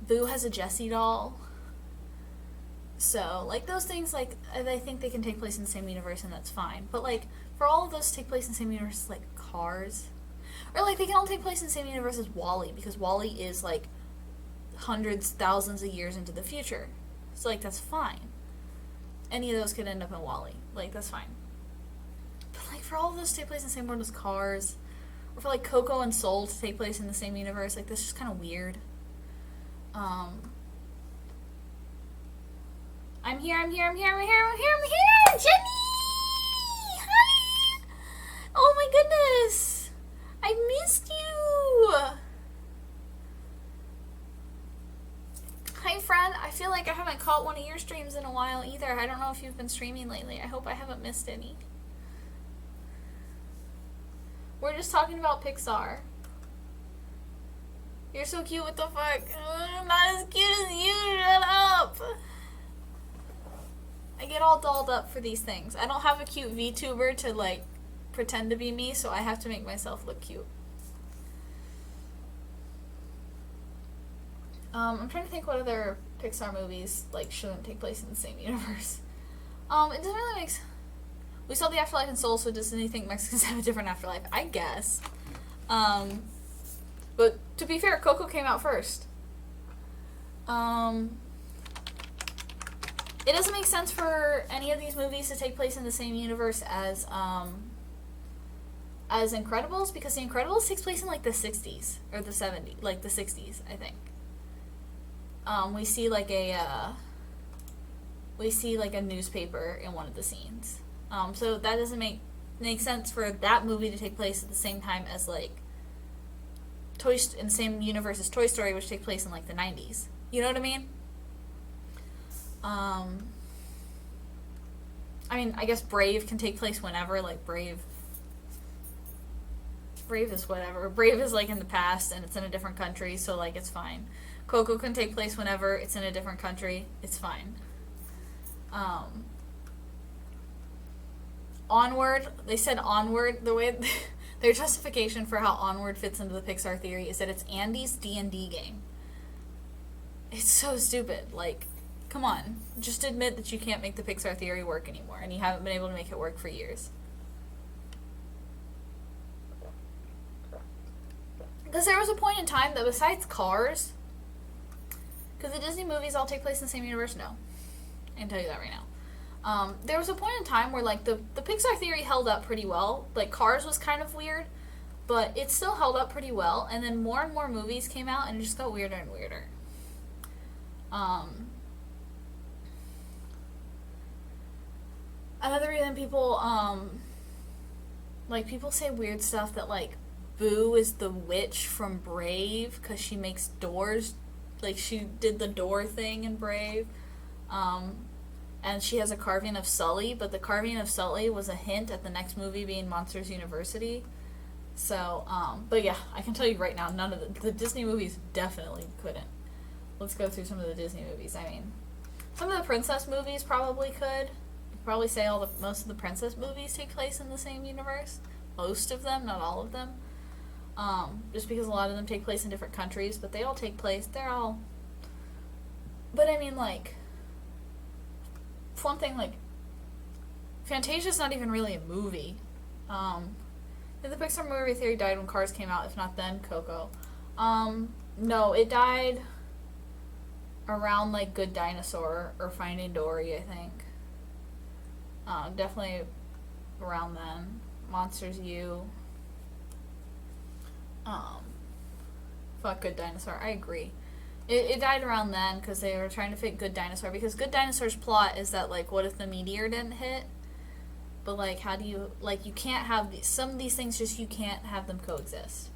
Speaker 1: Boo has a Jessie doll. So, like, those things, like, I think they can take place in the same universe, and that's fine. But, like, for all of those to take place in the same universe, like, Cars. Or, like, they can all take place in the same universe as WALL-E, because WALL-E is, like, hundreds, thousands of years into the future. So, like, that's fine. Any of those could end up in WALL-E. Like, that's fine. But, like, for all of those to take place in the same world as Cars, or for, like, Coco and Soul to take place in the same universe, like, that's just kind of weird. I'm here, Jenny! Hi! Oh my goodness! I missed you! Hi, friend. I feel like I haven't caught one of your streams in a while either. I don't know if you've been streaming lately. I hope I haven't missed any. We're just talking about Pixar. You're so cute, what the fuck? I'm not as cute as you, shut up! I get all dolled up for these things. I don't have a cute VTuber to, like, pretend to be me, so I have to make myself look cute. I'm trying to think what other Pixar movies, like, shouldn't take place in the same universe. It doesn't really make sense. We saw The Afterlife in Soul, so does anything Mexicans have a different afterlife? I guess. But to be fair, Coco came out first. It doesn't make sense for any of these movies to take place in the same universe as Incredibles, because The Incredibles takes place in, like, the 60s, or the 70s, like, the 60s, I think. We see, like, a newspaper in one of the scenes. So that doesn't make sense for that movie to take place at the same time as, like, in the same universe as Toy Story, which takes place in, like, the 90s. You know what I mean? I mean, I guess Brave can take place whenever, like, Brave is whatever. Brave is, like, in the past, and it's in a different country, so, like, it's fine. Coco can take place whenever it's in a different country. It's fine. Onward, they said Onward, the way their justification for how Onward fits into the Pixar theory is that it's Andy's D&D game. It's so stupid. Like, come on. Just admit that you can't make the Pixar theory work anymore, and you haven't been able to make it work for years. Because there was a point in time that besides Cars, because the Disney movies all take place in the same universe, no. I can tell you that right now. There was a point in time where, like, the Pixar theory held up pretty well. Like, Cars was kind of weird, but it still held up pretty well, and then more and more movies came out, and it just got weirder and weirder. Another reason people, like, people say weird stuff that, like, Boo is the witch from Brave, because she makes doors, like, she did the door thing in Brave, and she has a carving of Sully, but the carving of Sully was a hint at the next movie being Monsters University. So, but yeah, I can tell you right now, none of the Disney movies definitely couldn't. Let's go through some of the Disney movies. I mean, some of the princess movies probably could. You'd probably say most of the princess movies take place in the same universe. Most of them, not all of them. Just because a lot of them take place in different countries, but they all take place, but I mean, like, for one thing, like, Fantasia's not even really a movie. The Pixar movie theory died when Cars came out, if not then, Coco. No, it died around, like, Good Dinosaur or Finding Dory, I think. Definitely around then. Monsters U. Fuck Good Dinosaur, I agree. It died around then because they were trying to fit Good Dinosaur, because Good Dinosaur's plot is that, like, what if the meteor didn't hit? But, like, how do you, like, you can't have some of these things, just you can't have them coexist.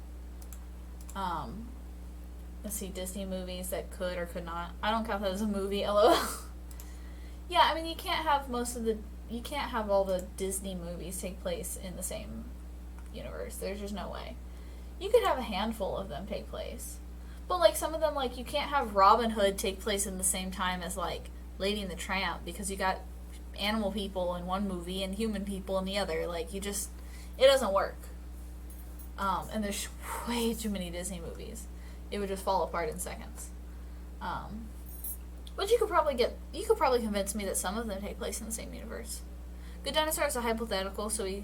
Speaker 1: Let's see, Disney movies that could or could not. I don't count that as a movie, LOL. Yeah, I mean, you can't have all the Disney movies take place in the same universe. There's just no way. You could have a handful of them take place. But, like, some of them, like, you can't have Robin Hood take place in the same time as, like, Lady and the Tramp, because you got animal people in one movie and human people in the other. Like, it doesn't work. And there's way too many Disney movies. It would just fall apart in seconds. But you could probably convince me that some of them take place in the same universe. Good Dinosaur is a hypothetical, so we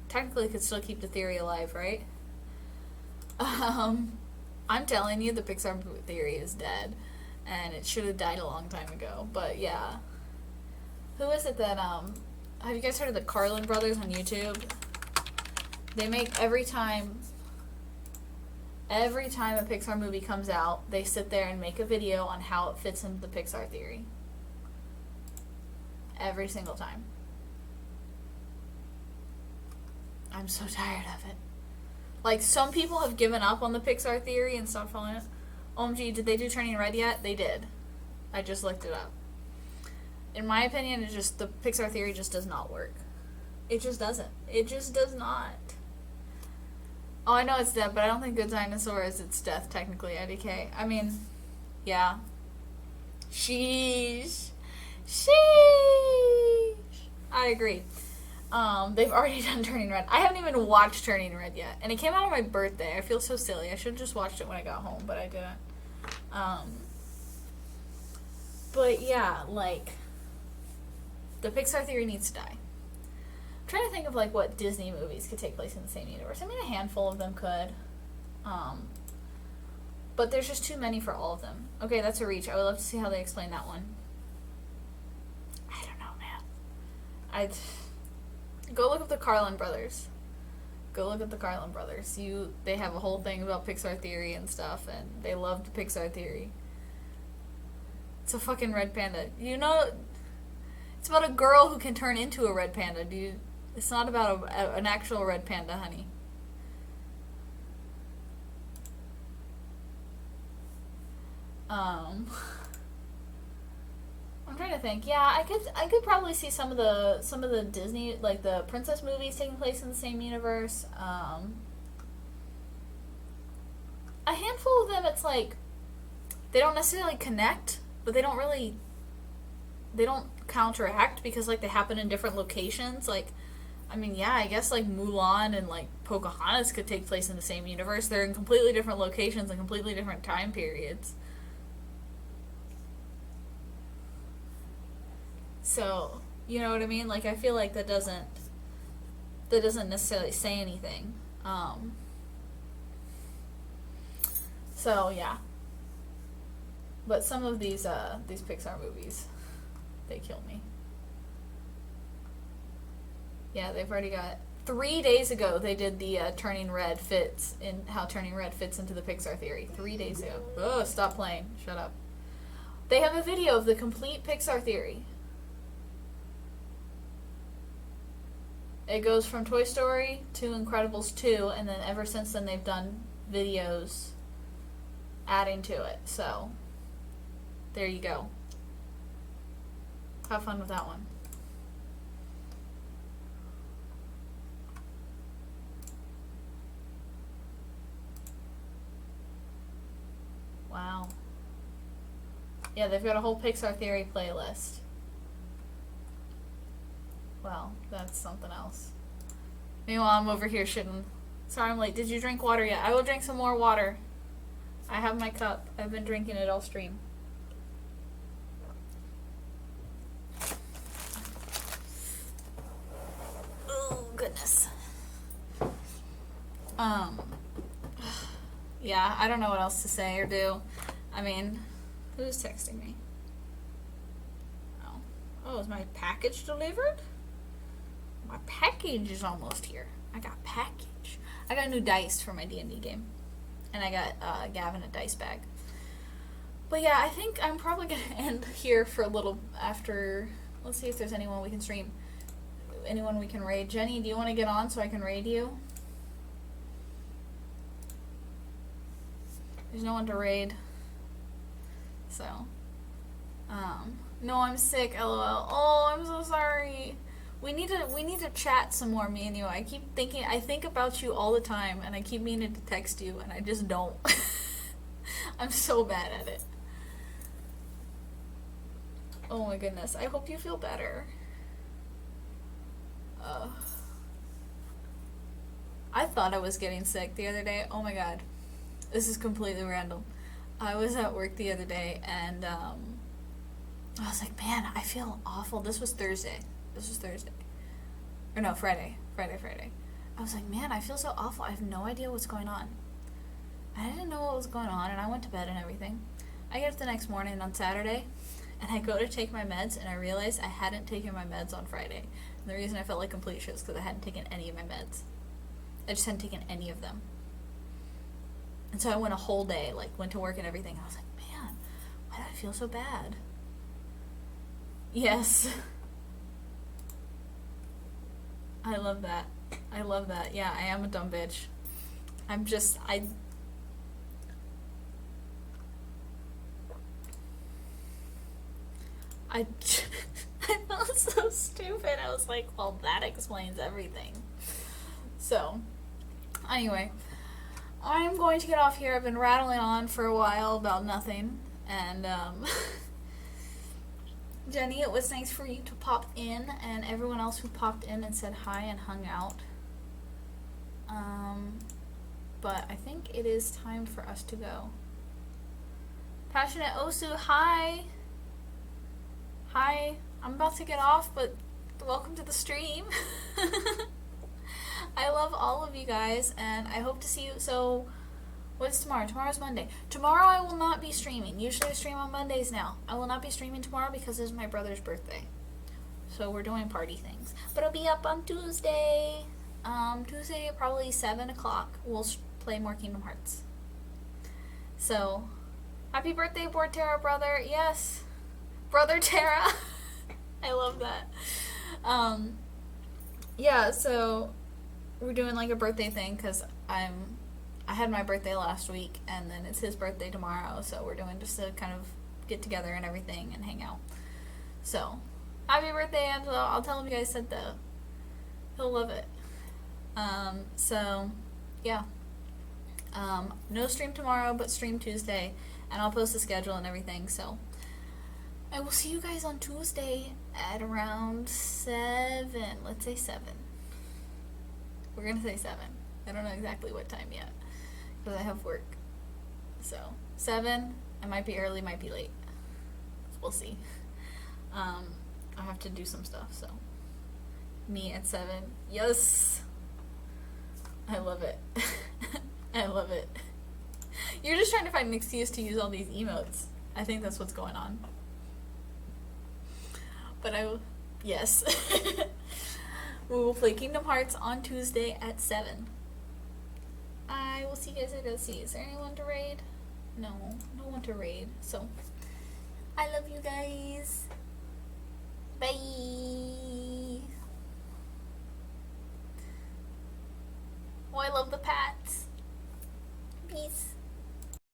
Speaker 1: technically could still keep the theory alive, right? I'm telling you, the Pixar theory is dead, and it should have died a long time ago. But yeah, who is it that have you guys heard of the Carlin brothers on YouTube? They make every time a Pixar movie comes out, they sit there and make a video on how it fits into the Pixar theory. Every single time. I'm so tired of it. Like, some people have given up on the Pixar theory and stopped following it. OMG, did they do Turning Red yet? They did. I just looked it up. In my opinion, the Pixar theory just does not work. It just doesn't. It just does not. Oh, I know it's dead, but I don't think Good Dinosaur is its death, technically, IDK. I mean, yeah. Sheesh. I agree. They've already done Turning Red. I haven't even watched Turning Red yet. And it came out on my birthday. I feel so silly. I should have just watched it when I got home, but I didn't. But yeah, like, the Pixar theory needs to die. I'm trying to think of, like, what Disney movies could take place in the same universe. I mean, a handful of them could. But there's just too many for all of them. Okay, that's a reach. I would love to see how they explain that one. I don't know, man. Go look up the Carlin brothers. They have a whole thing about Pixar theory and stuff, and they love the Pixar theory. It's a fucking red panda. You know, it's about a girl who can turn into a red panda. It's not about an actual red panda, honey. I'm trying to think. Yeah, I could probably see some of the Disney, like the princess movies, taking place in the same universe. A handful of them, it's like they don't necessarily connect, but they don't counteract, because like they happen in different locations. Like, I mean, yeah, I guess like Mulan and like Pocahontas could take place in the same universe. They're in completely different locations and completely different time periods. So, you know what I mean? Like, I feel like that doesn't necessarily say anything. So yeah. But some of these Pixar movies, they kill me. Yeah, they've already got 3 days ago. They did the Turning Red fits in how Turning Red fits into the Pixar theory. 3 days ago. Oh, stop playing. Shut up. They have a video of the complete Pixar theory. It goes from Toy Story to Incredibles 2, and then ever since then they've done videos adding to it. So, there you go. Have fun with that one. Wow. Yeah, they've got a whole Pixar theory playlist. Well, that's something else. Meanwhile, I'm over here shitting. Sorry I'm late. Did you drink water yet? I will drink some more water. I have my cup. I've been drinking it all stream. Oh, goodness. Yeah, I don't know what else to say or do. I mean, who's texting me? Oh, is my package delivered? My package is almost here. I got package. I got new dice for my D&D game. And I got Gavin a dice bag. But yeah, I think I'm probably going to end here for a little after. Let's see if there's anyone we can stream. Anyone we can raid. Jenny, do you want to get on so I can raid you? There's no one to raid. So. No, I'm sick, lol. Oh, I'm so sorry. We need to chat some more, me and you. I think about you all the time, and I keep meaning to text you, and I just don't. I'm so bad at it. Oh my goodness. I hope you feel better. I thought I was getting sick the other day. Oh my god. This is completely random. I was at work the other day, and I was like, man, I feel awful. This was Thursday. Or no, Friday. I was like, man, I feel so awful. I have no idea what's going on. I didn't know what was going on, and I went to bed and everything. I get up the next morning on Saturday, and I go to take my meds, and I realized I hadn't taken my meds on Friday. And the reason I felt like complete shit is because I hadn't taken any of my meds. I just hadn't taken any of them. And so I went a whole day, like, went to work and everything. And I was like, man, why do I feel so bad? Yes. I love that. Yeah, I am a dumb bitch. I felt so stupid. I was like, well, that explains everything. So, anyway, I'm going to get off here. I've been rattling on for a while about nothing. And, Jenny, it was nice for you to pop in, and everyone else who popped in and said hi and hung out. But I think it is time for us to go. Passionate Osu, hi! Hi, I'm about to get off, but welcome to the stream. I love all of you guys, and I hope to see you. So, what's tomorrow? Tomorrow's Monday. Tomorrow I will not be streaming. Usually I stream on Mondays now. I will not be streaming tomorrow because it's my brother's birthday. So we're doing party things. But I'll be up on Tuesday. Tuesday at probably 7 o'clock. We'll play more Kingdom Hearts. So, happy birthday, Board Terra, brother. Yes. Brother Terra. I love that. Yeah, so we're doing like a birthday thing because I had my birthday last week, and then it's his birthday tomorrow, so we're doing just to kind of get together and everything and hang out. So, happy birthday, Angelo. I'll tell him you guys said that. He'll love it. So, yeah. No stream tomorrow, but stream Tuesday, and I'll post the schedule and everything, so I will see you guys on Tuesday at around 7. Let's say 7. We're gonna say 7. I don't know exactly what time yet, because I have work. So, 7. I might be early, might be late. We'll see. I have to do some stuff, so. Me at 7. Yes! I love it. I love it. You're just trying to find an excuse to use all these emotes. I think that's what's going on. But yes. We will play Kingdom Hearts on Tuesday at 7. I will see you guys at OC. Is there anyone to raid? No one to raid. So, I love you guys. Bye. Oh, I love the pats.